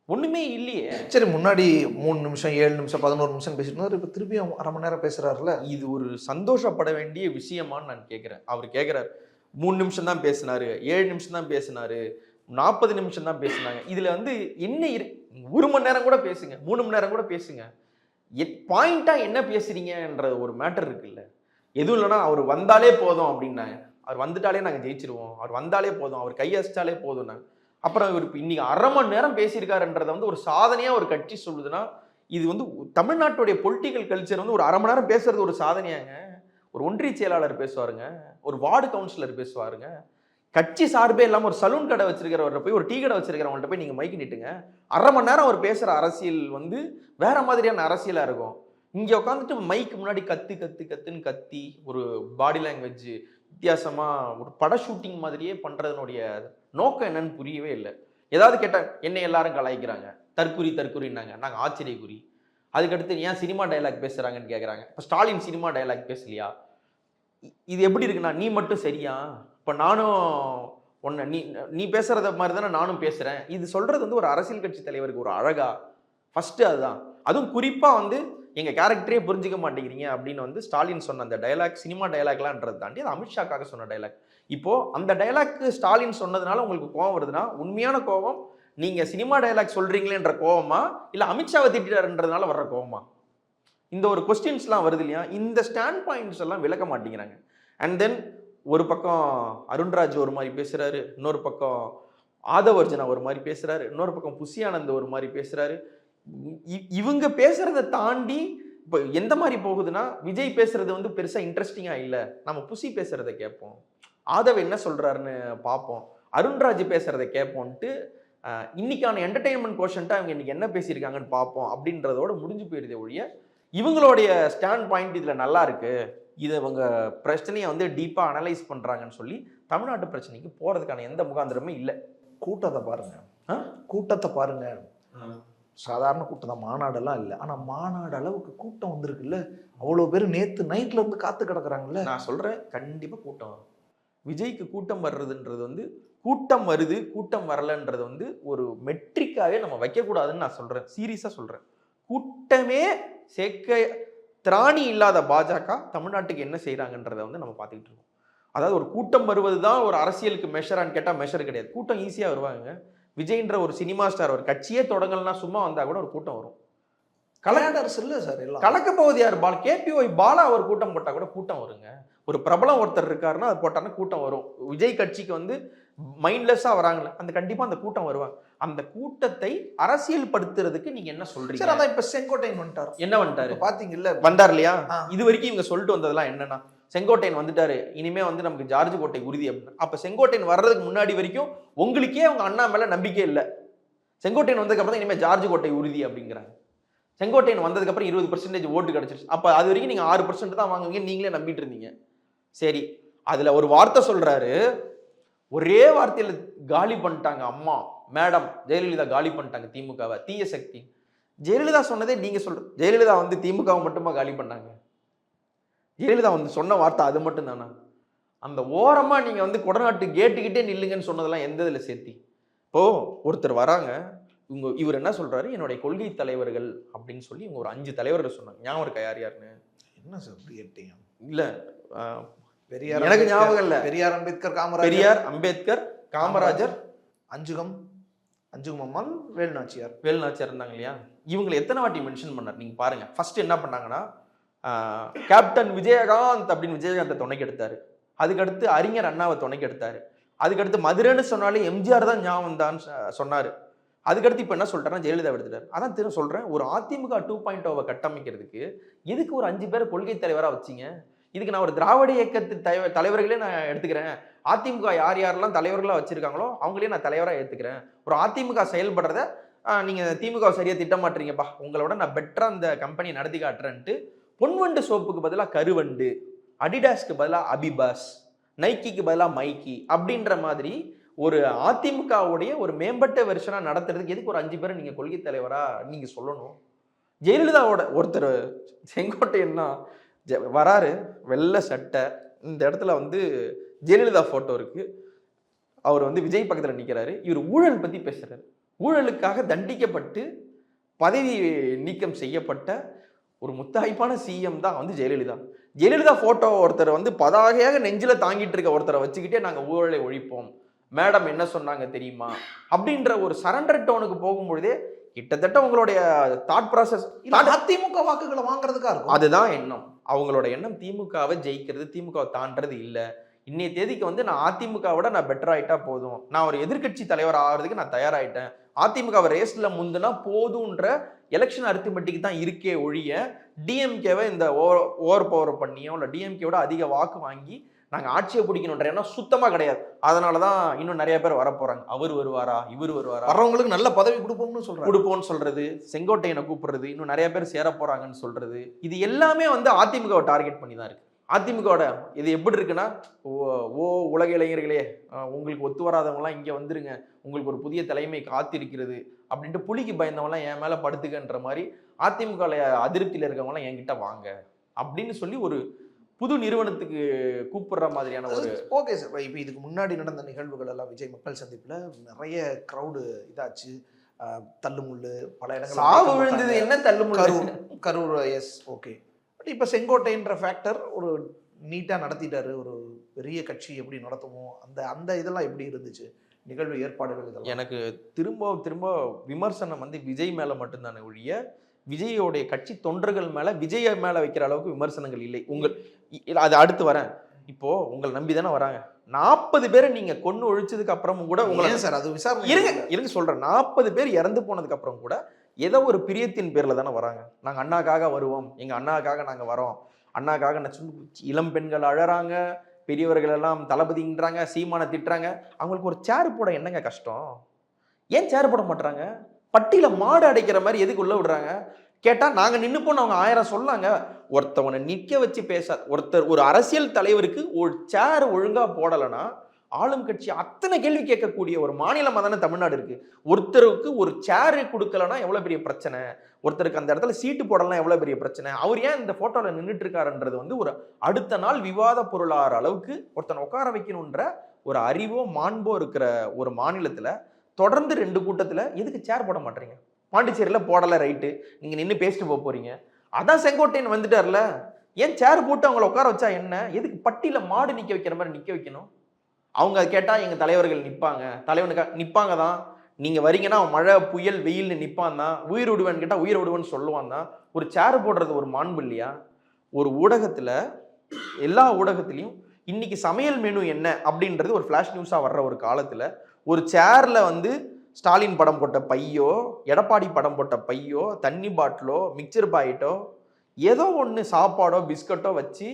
ஒண்ணுமே இல்லையே. சரி, முன்னாடி 3 நிமிஷம் 7 நிமிஷம் 11 நிமிஷம் பேசிட்டு இருந்தாரு, இப்ப திருப்பியும் அரை மணி நேரம் பேசுறாருல. இது ஒரு சந்தோஷப்பட வேண்டிய விஷயமான்னு நான் கேட்கிறேன். அவர் கேட்கிறாரு 3 நிமிஷம் தான் பேசினாரு, 7 நிமிஷம் தான் பேசினாரு, 40 நிமிஷம் தான் பேசினாங்க. இதுல வந்து என்ன 1 மணி நேரம் கூட பேசுங்க, 3 மணி நேரம் கூட பேசுங்க, பாயிண்டா என்ன பேசுறீங்கன்ற ஒரு மேட்டர் இருக்குல்ல. எதுவும் இல்லைன்னா அவர் வந்தாலே போதும் அப்படின்னாங்க. அவர் வந்துட்டாலே நாங்க ஜெயிச்சிருவோம், அவர் வந்தாலே போதும், அவர் கையசிச்சாலே போதும். நாங்க அப்புறம் இவர் இன்னைக்கு அரை மணி நேரம் பேசியிருக்காருன்றத வந்து ஒரு சாதனையா ஒரு கட்சி சொல்லுதுன்னா, இது வந்து தமிழ்நாட்டுடைய பொலிட்டிக்கல் கல்ச்சர் வந்து ஒரு அரை மணி நேரம் பேசுறது ஒரு சாதனையாங்க. ஒரு ஒன்றிய செயலாளர் பேசுவாருங்க, ஒரு வார்டு கவுன்சிலர் பேசுவாருங்க, கட்சி சார்பே இல்லாமல் ஒரு சலூன் கடை வச்சிருக்கிறவர்கிட்ட போய், ஒரு டீ கடை வச்சிருக்கிறவங்கள்ட்ட போய் நீங்க மைக்கு நிட்டுங்க. அரை மணி நேரம் அவர் பேசுற அரசியல் வந்து வேற மாதிரியான அரசியலா இருக்கும். இங்க உட்காந்துட்டு மைக்கு முன்னாடி கத்துன்னு கத்தி ஒரு பாடி லாங்குவேஜ் வித்தியாசமா ஒரு பட ஷூட்டிங் மாதிரியே பண்றதனுடைய நோக்கம் என்னன்னு புரியவே இல்லை. ஏதாவது கேட்டா என்ன எல்லாரும் கலாய்க்கிறாங்க, தற்குறின்னாங்க, நாங்கள் ஆச்சரியக்குறி. அதுக்கடுத்து ஏன் சினிமா டைலாக் பேசுறாங்கன்னு கேட்குறாங்க. இப்போ ஸ்டாலின் சினிமா டைலாக் பேசலையா? இது எப்படி இருக்குன்னா, நீ மட்டும் சரியா, இப்போ நானும் ஒன்று நீ பேசுறத மாதிரி தானே நானும் பேசுறேன். இது சொல்றது வந்து ஒரு அரசியல் கட்சி தலைவருக்கு ஒரு அழகா? ஃபர்ஸ்ட் அதுதான். அதுவும் குறிப்பா வந்து எங்க கேரக்டரே புரிஞ்சிக்க மாட்டேங்கிறீங்க அப்படின்னு வந்து ஸ்டாலின் சொன்ன அந்த டைலாக், சினிமா டைலாக்லான்றது தாண்டி அது அமித்ஷாக்காக சொன்ன டைலாக். இப்போ அந்த டைலாக்கு ஸ்டாலின் சொன்னதுனால உங்களுக்கு கோவம் வருதுன்னா, உண்மையான கோவம் நீங்க சினிமா டைலாக் சொல்றீங்களேன்ற கோவமா இல்ல அமித்ஷாவை திட்டாருன்றதுனால வர்ற கோவமா? இந்த ஒரு கொஸ்டின்ஸ்லாம் வருது இல்லையா? இந்த ஸ்டாண்ட் பாயிண்ட்ஸ் எல்லாம் விளக்க மாட்டேங்கிறாங்க. அண்ட் தென் ஒரு பக்கம் அருண்ராஜ் ஒரு மாதிரி பேசுறாரு, இன்னொரு பக்கம் ஆதவர்ஜனா ஒரு மாதிரி பேசுறாரு, இன்னொரு பக்கம் புசி ஆனந்த் ஒரு மாதிரி பேசுறாரு. இவங்க பேசுறதை தாண்டி இப்போ எந்த மாதிரி போகுதுன்னா, விஜய் பேசுறது வந்து பெருசா இன்ட்ரெஸ்டிங்கா இல்லை, நம்ம புசி பேசுறதை கேட்போம், ஆதவ் என்ன சொல்றாருன்னு பார்ப்போம், அருண்ராஜ் பேசுறதை கேட்போன்ட்டு இன்னைக்கான என்டர்டெயின்மெண்ட் கோஷன்ட்டா அவங்க இன்னைக்கு என்ன பேசியிருக்காங்கன்னு பார்ப்போம் அப்படின்றதோட முடிஞ்சு போயிருதே ஒழிய, இவங்களுடைய ஸ்டாண்ட் பாயிண்ட் இதுல நல்லா இருக்கு, இதை இவங்க பிரச்சனையை வந்து டீப்பா அனலைஸ் பண்றாங்கன்னு சொல்லி தமிழ்நாட்டு பிரச்சனைக்கு போறதுக்கான எந்த முகாந்திரமே இல்லை. கூட்டத்தை பாருங்க, சாதாரண கூட்டம் தான், மாநாடெல்லாம் இல்லை. ஆனால் மாநாடு அளவுக்கு கூட்டம் வந்திருக்குல்ல, அவ்வளோ பேர் நேற்று நைட்ல இருந்து காத்து கிடக்குறாங்கல்ல. நான் சொல்றேன், கண்டிப்பா கூட்டம். விஜய்க்கு கூட்டம் வர்றதுன்றது வந்து கூட்டம் வருது கூட்டம் வரலன்றது வந்து ஒரு மெட்ரிக்காவே நம்ம வைக்கக்கூடாதுன்னு நான் சொல்றேன், சீரியஸா சொல்றேன். கூட்டமே சேர்க்க திராணி இல்லாத பாஜக தமிழ்நாட்டுக்கு என்ன செய்யறாங்கன்றதை வந்து நம்ம பார்த்துக்கிட்டு இருக்கோம். அதாவது ஒரு கூட்டம் வருவது தான் ஒரு அரசியலுக்கு மெஷரான்னு கேட்டால் மெஷர் கிடையாது. கூட்டம் ஈஸியாக வருவாங்க. விஜய்ன்ற ஒரு சினிமா ஸ்டார் ஒரு கட்சியே தொடங்கலன்னா சும்மா வந்தால் கூட ஒரு கூட்டம் வரும். கலெக்டர்ஸ் இல்லை சார், எல்லாம் கலக்க போவது யார்? கேபிஒய் பாலா ஒரு கூட்டம் போட்டால் கூட கூட்டம் வருங்க. ஒரு பிரபலம் ஒருத்தர் இருக்காருன்னா அது போட்டாங்கன்னா கூட்டம் வரும். விஜய் கட்சிக்கு வந்து மைண்ட்லெஸ்ஸாக வராங்களே, அந்த கண்டிப்பாக அந்த கூட்டம் வருவாங்க. அந்த கூட்டத்தை அரசியல் படுத்துறதுக்கு நீங்க என்ன சொல்றீங்க? சார் அதான் இப்ப செங்கோட்டையன் வந்துட்டார். என்ன வந்துட்டாரு பாத்தீங்கல்ல, வந்தார் இல்லையா? இது வரைக்கும் இவங்க சொல்லிட்டு வந்ததெல்லாம் என்னன்னா, செங்கோட்டையன் வந்துட்டாரு, இனிமே வந்து நமக்கு ஜார்ஜ் கோட்டை உறுதி அப்படின்னு. அப்ப செங்கோட்டையன் வர்றதுக்கு முன்னாடி வரைக்கும் உங்களுக்கே அவங்க அண்ணா மேல நம்பிக்கை இல்லை. செங்கோட்டையன் வந்ததுக்கு அப்புறம் இனிமே ஜார்ஜ் கோட்டை உறுதி அப்படிங்கிறாங்க. செங்கோட்டையன் வந்ததுக்கு அப்புறம் 20% ஓட்டு கிடைச்சிருச்சு. அப்ப அது வரைக்கும் நீங்க 6% தான் வாங்குவீங்க நீங்களே நம்பிட்டு இருந்தீங்க. சரி, அதுல ஒரு வார்த்தை சொல்றாரு, ஒரே வார்த்தையில காலி பண்ணிட்டாங்க அம்மா மேடம் ஜெயலலிதா, காலி பண்ணிட்டாங்க திமுகவை, தீய சக்தி. ஜெயலலிதா சொன்னதே நீங்க சொல்ற, ஜெயலலிதா வந்து திமுகவை மட்டுமா காலி பண்ணாங்க? ஜெயலலிதா வந்து சொன்ன வார்த்தை அது மட்டும் தானா? அந்த ஓரமா நீங்க வந்து கொடநாட்டு கேட்டுக்கிட்டே நில்லுங்கன்னு சொன்னதெல்லாம் எந்த இதுல சேர்த்தி? இப்போ ஒருத்தர் வராங்க, இவர் என்ன சொல்றாரு, என்னுடைய கொள்கை தலைவர்கள் அப்படின்னு சொல்லி இவங்க ஒரு 5 தலைவர்கள் சொன்னாங்க. ஞாபகம் இருக்கா யார் யாருன்னு? என்ன சார் கேட்டீங்க? இல்ல பெரியார், எனக்கு ஞாபகம் இல்ல. பெரியார், அம்பேத்கர், காமராஜர், பெரியார், அம்பேத்கர், காமராஜர், அஞ்சுகம் அம்மாள், வேலுநாச்சியார் இருந்தாங்க இல்லையா? இவங்களை எத்தனை வாட்டி மென்ஷன் பண்ணார் நீங்க பாருங்க. ஃபர்ஸ்ட் என்ன பண்ணாங்கன்னா, கேப்டன் விஜயகாந்த் அப்படின்னு விஜயகாந்தை துணைக்கு எடுத்தாரு. அதுக்கடுத்து அறிஞர் அண்ணாவை துணைக்கு எடுத்தாரு. அதுக்கடுத்து மதுரைன்னு சொன்னாலே எம்ஜிஆர் தான் ஞாபகம் தான் சொன்னாரு. அதுக்கடுத்து இப்ப என்ன சொல்றாருன்னா ஜெயலலிதா எடுத்துட்டாரு. அதான் திரும்ப சொல்றேன், ஒரு அதிமுக 2.0 கட்டமைக்கிறதுக்கு எதுக்கு ஒரு 5 பேரை கொள்கை தலைவரா வச்சிங்க? இதுக்கு நான் ஒரு திராவிட இயக்கத்து தலைவர்களே நான் எடுத்துக்கிறேன். அதிமுக யார் யாரெல்லாம் தலைவர்களா வச்சிருக்காங்களோ அவங்களே நான் தலைவரா ஏத்துக்கிறேன். ஒரு அதிமுக செயல்படுறத நீங்க திமுக சரியா திட்டமாட்டுறீங்கப்பா, உங்களோட நான் பெட்டரா அந்த கம்பெனி நடத்தி காட்டுறேன்ட்டு பொன்வண்டு சோப்புக்கு பதிலாக கருவண்டு, அடிடாஸ்க்கு பதிலாக அபிபாஸ், நைக்கிக்கு பதிலாக மைக்கி அப்படின்ற மாதிரி ஒரு அதிமுகவுடைய ஒரு மேம்பட்ட வெர்ஷனா நடத்துறதுக்கு எதுக்கு ஒரு 5 பேரை நீங்க கொள்கை தலைவரா நீங்க சொல்லணும்? ஜெயலலிதாவோட ஒருத்தர் செங்கோட்டையன்னா வராரு, வெள்ளை சட்டை, இந்த இடத்துல வந்து ஜெயலலிதா போட்டோ இருக்கு, அவர் வந்து விஜய் பக்கத்துல நிக்கிறாரு. இவர் ஊழல் பத்தி பேசுறாரு. ஊழலுக்காக தண்டிக்கப்பட்டு பதவி நீக்கம் செய்யப்பட்ட ஒரு முத்தாய்ப்பான சிஎம் தான் வந்து ஜெயலலிதா. ஜெயலலிதா போட்டோ ஒருத்தர் வந்து பதாகையாக நெஞ்சில தாங்கிட்டு இருக்க ஒருத்தரை வச்சுக்கிட்டே நாங்க ஊழலை ஒழிப்போம், மேடம் என்ன சொன்னாங்க தெரியுமா அப்படின்ற ஒரு சரண்டர் டோனுக்கு போகும்பொழுதே கிட்டத்தட்ட உங்களுடைய தாட் ப்ராசஸ் அதிமுக வாக்குகளை வாங்குறதுக்கா இருக்கும். அதுதான் எண்ணம். அவங்களோட எண்ணம் திமுகவை ஜெயிக்கிறது, திமுகவை தாண்டது இல்லை. இன்னைய தேதிக்கு வந்து நான் அதிமுகவோட நான் பெட்டர் ஆயிட்டா போதும், நான் ஒரு எதிர்கட்சி தலைவர் ஆகிறதுக்கு நான் தயாராயிட்டேன், அதிமுகவை ரேஸ்ல முந்துனா போதுன்ற எலெக்ஷன் அரித்மெட்டிக் தான் இருக்கே ஒழிய டிஎம்கேவை இந்த ஓவர் பவர் பண்ணியோ இல்லை டிஎம்கேவோட அதிக வாக்கு வாங்கி நாங்கள் ஆட்சியை பிடிக்கணுன்ற எண்ணம் சுத்தமாக கிடையாது. அதனாலதான் இன்னும் நிறைய பேர் வரப்போறாங்க. அவர் வருவாரா, இவர் வருவாரா, வரவங்களுக்கு நல்ல பதவி கொடுப்போம்னு சொல்றது, செங்கோட்டையனை கூப்பிடுறது, இன்னும் நிறைய பேர் சேர போறாங்கன்னு சொல்றது, இது எல்லாமே வந்து அதிமுகவை டார்கெட் பண்ணி தான் இருக்கு. அதிமுகவோட இது எப்படி இருக்குன்னா, உலக இளைஞர்களே உங்களுக்கு ஒத்து வராதவங்களாம் இங்க வந்துருங்க, உங்களுக்கு ஒரு புதிய தலைமை காத்திருக்கிறது அப்படின்ட்டு புலிக்கு பயந்தவங்களாம் என் மேல படுத்துக்கன்ற மாதிரி அதிமுக அதிருப்தியில இருக்கவங்களாம் என்கிட்ட வாங்க அப்படின்னு சொல்லி ஒரு புது நிறுவனத்துக்கு கூப்பிடுற மாதிரியான ஒரு. ஓகே சார், இப்போ இதுக்கு முன்னாடி நடந்த நிகழ்வுகள் எல்லாம் விஜய் மக்கள் சந்திப்புல நிறைய க்ரௌடு இதாச்சு, தள்ளுமுள்ளு பல இடங்கள் சாவு விழுந்தது, என்ன தள்ளுமுள்ளு? Karur yes okay. பட் இப்போ செங்கோட்டைன்ற ஃபேக்டர் ஒரு நீட்டாக நடத்திட்டாரு. ஒரு பெரிய கட்சி எப்படி நடத்துமோ அந்த இதெல்லாம் எப்படி இருந்துச்சு நிகழ்வு ஏற்பாடுகள்? இதெல்லாம் எனக்கு திரும்ப விமர்சனம் வந்து விஜய் மேல மட்டும்தானே ஒழிய விஜயோடைய கட்சி தொண்டர்கள் மேல, விஜய மேல வைக்கிற அளவுக்கு விமர்சனங்கள் இல்லை. அது அடுத்து வரேன். இப்போ உங்களை நம்பி தானே வராங்க. 40 பேரை நீங்க கொண்டு ஒழிச்சதுக்கு அப்புறமும் கூட உங்களை சார் அது விசாரணை இருங்க சொல்றேன். 40 பேர் இறந்து போனதுக்கு அப்புறம் கூட ஏதோ ஒரு பிரியத்தின் பேர்ல தானே வராங்க. நாங்க அண்ணாக்காக வருவோம், எங்க அண்ணாக்காக நாங்க வரோம், அண்ணாக்காக இளம் பெண்கள் அழறாங்க, பெரியவர்கள் எல்லாம் தளபதின்றாங்க, சீமானை திட்டுறாங்க. அவங்களுக்கு ஒரு சேர் போட என்னங்க கஷ்டம்? ஏன் சேர் போட மாட்டாங்க? பட்டியல மாடு அடைக்கிற மாதிரி எதுக்கு உள்ள விடுறாங்க கேட்டா, நாங்க நின்று போன அவங்க 1000 சொல்லாங்க. ஒருத்தவனை நிக்க வச்சு பேச, ஒரு அரசியல் தலைவருக்கு ஒரு சேர் ஒழுங்கா போடலைன்னா ஆளும் கட்சி அத்தனை கேள்வி கேட்கக்கூடிய ஒரு மாநிலமா தானே தமிழ்நாடு இருக்கு. ஒருத்தருக்கு ஒரு சேரு கொடுக்கலன்னா எவ்வளவு பெரிய பிரச்சனை, ஒருத்தருக்கு அந்த இடத்துல சீட்டு போடலாம் எவ்வளவு பெரிய பிரச்சனை, அவர் ஏன் இந்த போட்டோல நின்றுட்டு இருக்காருன்றது வந்து ஒரு அடுத்த நாள் விவாத பொருளாகிற அளவுக்கு ஒருத்தனை உட்கார வைக்கணுன்ற ஒரு அறிவோ மாண்போ இருக்கிற ஒரு மாநிலத்துல தொடர்ந்து 2 கூட்டத்துல எதுக்கு சேர் போட மாட்டீங்க? பாண்டிச்சேரியில போடல, ரைட்டு, நீங்க நின்று பேசிட்டு போறீங்க. அதான் செங்கோட்டையன் வந்துட்டார்ல, ஏன் சேர் போட்டு அவங்களை உட்கார வச்சா என்ன? எதுக்கு பட்டியல மாடு நிக்க வைக்கிற மாதிரி நிக்க வைக்கணும்? அவங்க கேட்டா எங்க தலைவர்கள் நிப்பாங்க, தலைவனுக்கு நிப்பாங்க தான். நீங்க வரீங்கன்னா மழை புயல் வெயில்னு நிப்பான் தான். உயிர் விடுவேன்னு கேட்டா உயிர் விடுவேன்னு சொல்லுவான் தான். ஒரு சேர் போடுறது ஒரு மாண்பு இல்லையா? ஒரு ஊடகத்துல, எல்லா ஊடகத்திலையும் இன்னைக்கு சமையல் மெனு என்ன அப்படின்றது ஒரு ஃபிளாஷ் நியூஸா வர்ற ஒரு காலத்துல ஒரு சேர்ல வந்து ஸ்டாலின் படம் போட்ட பையோ, எடப்பாடி படம் போட்ட பையோ, தண்ணி பாட்டிலோ, மிக்சர் பாக்கெட்டோ, ஏதோ ஒன்று சாப்பாடோ பிஸ்கட்டோ வச்சு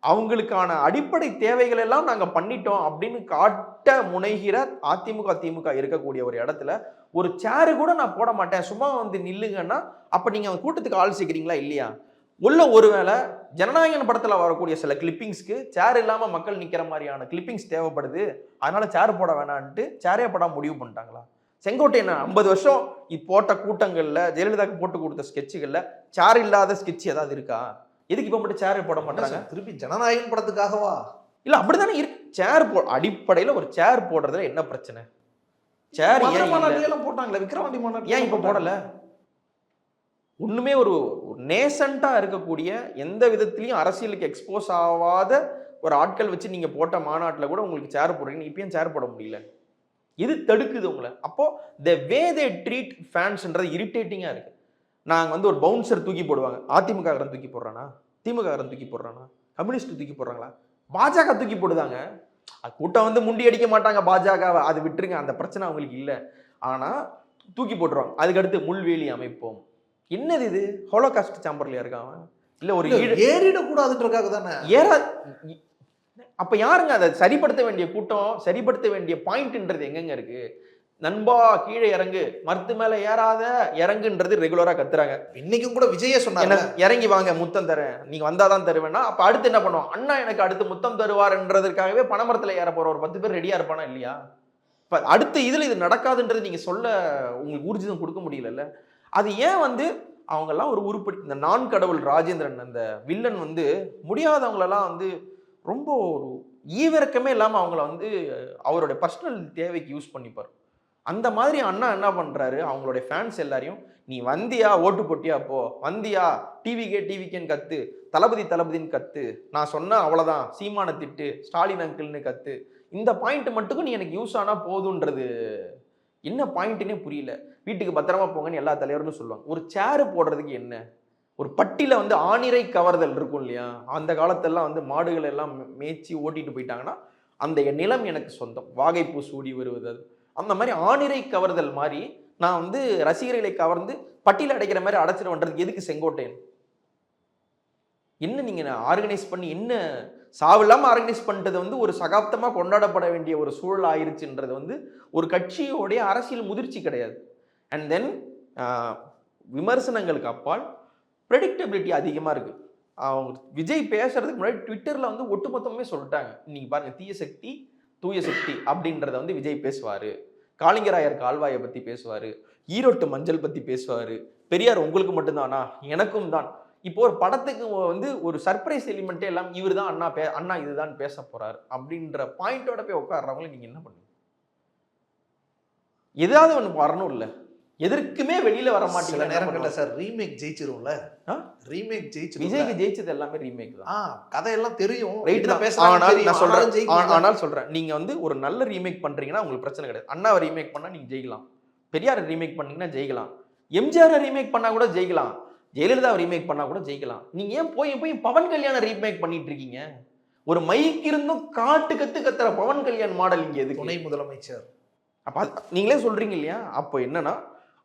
அவங்களுக்கான அடிப்படை தேவைகள் எல்லாம் நாங்க பண்ணிட்டோம் அப்படின்னு காட்ட முனைகிற அதிமுக திமுக இருக்கக்கூடிய ஒரு இடத்துல ஒரு சேரு கூட நான் போட மாட்டேன், சும்மா வந்து நில்லுங்கன்னா அப்ப நீங்க கூட்டத்துக்கு ஆள் சேர்க்கிறீங்களா இல்லையா? உள்ள ஒருவேளை ஜனநாயகன் படத்துல வரக்கூடிய சில கிளிப்பிங்ஸ்க்கு சேர் இல்லாம மக்கள் நிக்கிற மாதிரியான கிளிப்பிங்ஸ் தேவைப்படுது, அதனால சேர் போட வேணான்ட்டு சேரே படம் முடிவு பண்ணிட்டாங்களா? செங்கோட்டையன் 50 வருஷம் போட்ட கூட்டங்கள்ல ஜெயலலிதாக்கு போட்டு கொடுத்த ஸ்கெட்சுகள்ல சேர் இல்லாத ஸ்கெட்ச் ஏதாவது இருக்கா? எதுக்கு இப்ப மட்டும் சேர் போட மாட்டாங்க? திருப்பி ஜனநாயகன் படத்துக்காகவா? இல்ல அப்படித்தானே இருக்கு. சேர் அடிப்படையில ஒரு சேர் போடுறதுல என்ன பிரச்சனை? சேர் ஏன் போட்டாங்களே, விக்ரவாண்டி மாநாடு ஏன் இப்ப போடல? ஒண்ணுமே ஒரு நேசண்டா இருக்கக்கூடிய எந்த விதத்திலையும் அரசியலுக்கு எக்ஸ்போஸ் ஆகாத ஒரு ஆட்கள் வச்சு நீங்க போட்ட மாநாட்டுல கூட உங்களுக்கு சேர் போடுறீங்க, இப்ப ஏன் சேர் போட முடியல? இது தடுக்குது உங்களை. அப்போ த வே தே ட்ரீட் ஃபேன்ஸ்ன்றது இரிட்டேட்டிங்கா இருக்கு. நாங்க வந்து ஒரு பவுன்சர் தூக்கி போடுவாங்க, அதிமுக காரன் தூக்கி போடுறானா, திமுக காரன் தூக்கி போடுறானா, கம்யூனிஸ்ட் தூக்கி போடுறாங்களா, பாஜக தூக்கி போடுதாங்க. கூட்டம் வந்து முண்டி அடிக்க மாட்டாங்க பாஜகவை, அது விட்டுருங்க, அந்த பிரச்சனை அவங்களுக்கு இல்லை. ஆனா தூக்கி போட்டுருவாங்க. அதுக்கடுத்து முள்வேலி அமைப்போம். என்னது இது? ஹோலோகாஸ்ட் சாம்பர்ல இருக்காங்க இல்ல ஒரு ஏறிடக்கூடாதுன்றதுக்காக தானே ஏற. அப்ப யாருங்க அதை சரிப்படுத்த வேண்டிய கூட்டம், சரிப்படுத்த வேண்டிய பாயிண்ட்ன்றது எங்கெங்க இருக்கு? நண்பா கீழே இறங்கு, மரத்து மேல ஏறாத இறங்குன்றது ரெகுலரா கத்துறாங்க. இன்னைக்கும் கூட விஜயே சொன்னாங்க, இறங்கி வாங்க முத்தம் தரேன், நீங்க வந்தாதான் தருவேன்னா. அப்ப அடுத்து என்ன பண்ணுவோம்? அண்ணா எனக்கு அடுத்து முத்தம் தருவார்ன்றதுக்காகவே பனைமரத்துல ஏற போற ஒரு 10 பேர் ரெடியா இருப்பானா இல்லையா? அடுத்த இதுல இது நடக்காதுன்றது நீங்க சொல்ல உங்களுக்கு ஊர்ஜிதம் கொடுக்க முடியல. அது ஏன் வந்து அவங்க எல்லாம் ஒரு உருப்படி, இந்த நான் கடவுள் ராஜேந்திரன் அந்த வில்லன் வந்து முடியாதவங்களெல்லாம் வந்து ரொம்ப ஒரு ஈவிரக்கமே இல்லாம அவங்கள வந்து அவருடைய பர்சனல் தேவைக்கு யூஸ் பண்ணிப்பார். அந்த மாதிரி அண்ணா என்ன பண்றாரு, அவங்களுடைய ஃபேன்ஸ் எல்லாரையும் நீ வந்தியா ஓட்டு போட்டியா, போ வந்தியா டிவிகேன்னு கத்து, தளபதி தளபதின்னு கத்து, நான் சொன்ன அவ்வளவுதான், சீமான திட்டு, ஸ்டாலின் அங்கிள்னு கத்து, இந்த பாயிண்ட் மட்டுக்கும் நீ எனக்கு யூஸ் ஆனா போதுன்றது என்ன பாயிண்ட்னே புரியல. வீட்டுக்கு பத்திரமா போங்கன்னு எல்லா தலைவரும் சொல்லுவாங்க. ஒரு சேரு போடுறதுக்கு என்ன? ஒரு பட்டியில வந்து ஆணிரை கவர்தல் இருக்கும் இல்லையா? அந்த காலத்தெல்லாம் வந்து மாடுகள் எல்லாம் மேய்ச்சி ஓட்டிட்டு போயிட்டாங்கன்னா அந்த நிலம் எனக்கு சொந்தம், வாகைப்பூ சூடி வருவது, அந்த மாதிரி ஆணிரை கவர்தல் மாதிரி நான் வந்து ரசிகர்களை கவர்ந்து பட்டியல அடைக்கிற மாதிரி அடைச்சிடுவேன்றது எதுக்கு செங்கோட்டையன்? என்ன நீங்க ஆர்கனைஸ் பண்ணி என்ன சாவில்லாம ஆர்கனைஸ் பண்ணிட்டது வந்து ஒரு சகாப்தமா கொண்டாடப்பட வேண்டிய ஒரு சூழல் ஆயிருச்சுன்றது வந்து ஒரு கட்சியோடைய அரசியல் முதிர்ச்சி கிடையாது. அண்ட் தென் விமர்சனங்களுக்கு அப்பால் ப்ரெடிக்டபிலிட்டி அதிகமா இருக்கு. அவங்க விஜய் பேசுறதுக்கு முன்னாடி ட்விட்டர்ல வந்து ஒட்டுமொத்தமே சொல்லிட்டாங்க. இன்னைக்கு பாருங்க, தீய சக்தி தூய சக்தி அப்படின்றத வந்து விஜய் பேசுவாரு, காளிங்கராயர் கால்வாயை பத்தி பேசுவாரு, ஈரோட்டு மஞ்சள் பத்தி பேசுவாரு, பெரியார் உங்களுக்கு மட்டும்தானா எனக்கும் தான். இப்போ ஒரு படத்துக்கு வந்து ஒரு சர்ப்ரைஸ் எலிமெண்ட்டே எல்லாம் இவர் தான் அண்ணா இதுதான் பேச போறாரு அப்படின்ற பாயிண்டோட போய் உட்கார்றவங்கள நீங்க என்ன பண்ணுங்க? ஏதாவது ஒன்று வரணும் இல்ல, எதற்குமே வெளியில வர மாட்டேங்குது. நேரங்கள்ல சார் ரீமேக் ஜெயிச்சிரும்ல, ரீமேக் ஜெயிச்சு விஜய்க்கு ஜெயிச்சது எல்லாமே ரீமேக் தான். கதையெல்லாம் தெரியும், ரைட் தான். ஆனால் சொல்றேன், நீங்க வந்து ஒரு நல்ல ரீமேக் பண்றீங்கன்னா உங்களுக்கு பிரச்சனை கிடையாது. அண்ணாவை ரீமேக் பண்ணா நீங்க ஜெயிக்கலாம், பெரியாரை ரீமேக் பண்ணீங்கன்னா ஜெயிக்கலாம், எம்ஜிஆரை ரீமேக் பண்ணா கூட ஜெயிக்கலாம், ஜெயலலிதாவை ரீமேக் பண்ணா கூட ஜெயிக்கலாம். நீங்க ஏன் போய் பவன் கல்யாணம் ரீமேக் பண்ணிட்டு இருக்கீங்க? ஒரு மைக் இருந்தும் காட்டு கத்துற பவன் கல்யாண் மாடல் இங்க எது? துணை முதலமைச்சர். அப்ப நீங்களே சொல்றீங்க இல்லையா? அப்போ என்னன்னா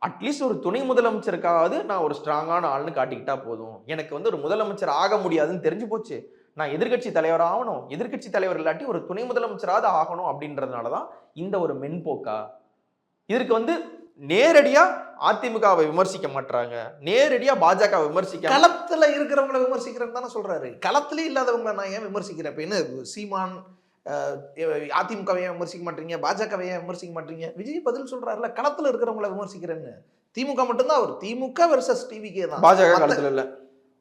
அட்லீஸ்ட் ஒரு துணை முதலமைச்சருக்காவது நான் ஒரு ஸ்ட்ராங்கான ஆள்னு காட்டிக்கிட்டா போதும். எனக்கு வந்து ஒரு முதலமைச்சர் ஆக முடியாதுன்னு தெரிஞ்சு போச்சு, நான் எதிர்கட்சி தலைவர் ஆகணும், எதிர்கட்சி தலைவர் இல்லாட்டி ஒரு துணை முதலமைச்சராவது ஆகணும் அப்படின்றதுனாலதான் இந்த ஒரு மென்போக்கா? இதற்கு வந்து நேரடியா அதிமுகவை விமர்சிக்க மாட்டாங்க, நேரடியா பாஜக விமர்சிக்க, களத்துல இருக்கிறவங்களை விமர்சிக்கிறேன்னு தானே சொல்றாரு. களத்திலே இல்லாதவங்களை நான் ஏன் விமர்சிக்கிறேன்? இப்ப என்ன சீமான் அதிமுகவை ஏன் விமர்சிக்க மாட்டீங்க, பாஜகவை ஏன் விமர்சிக்க மாட்டீங்க? விஜய் பதில் சொல்றாருல, களத்துல இருக்கிறவங்களை விமர்சிக்கிறேன்னு. திமுக மட்டும்தான் அவர், திமுக வெர்சஸ் டிவிகே தான். பாஜக களத்துல இல்ல,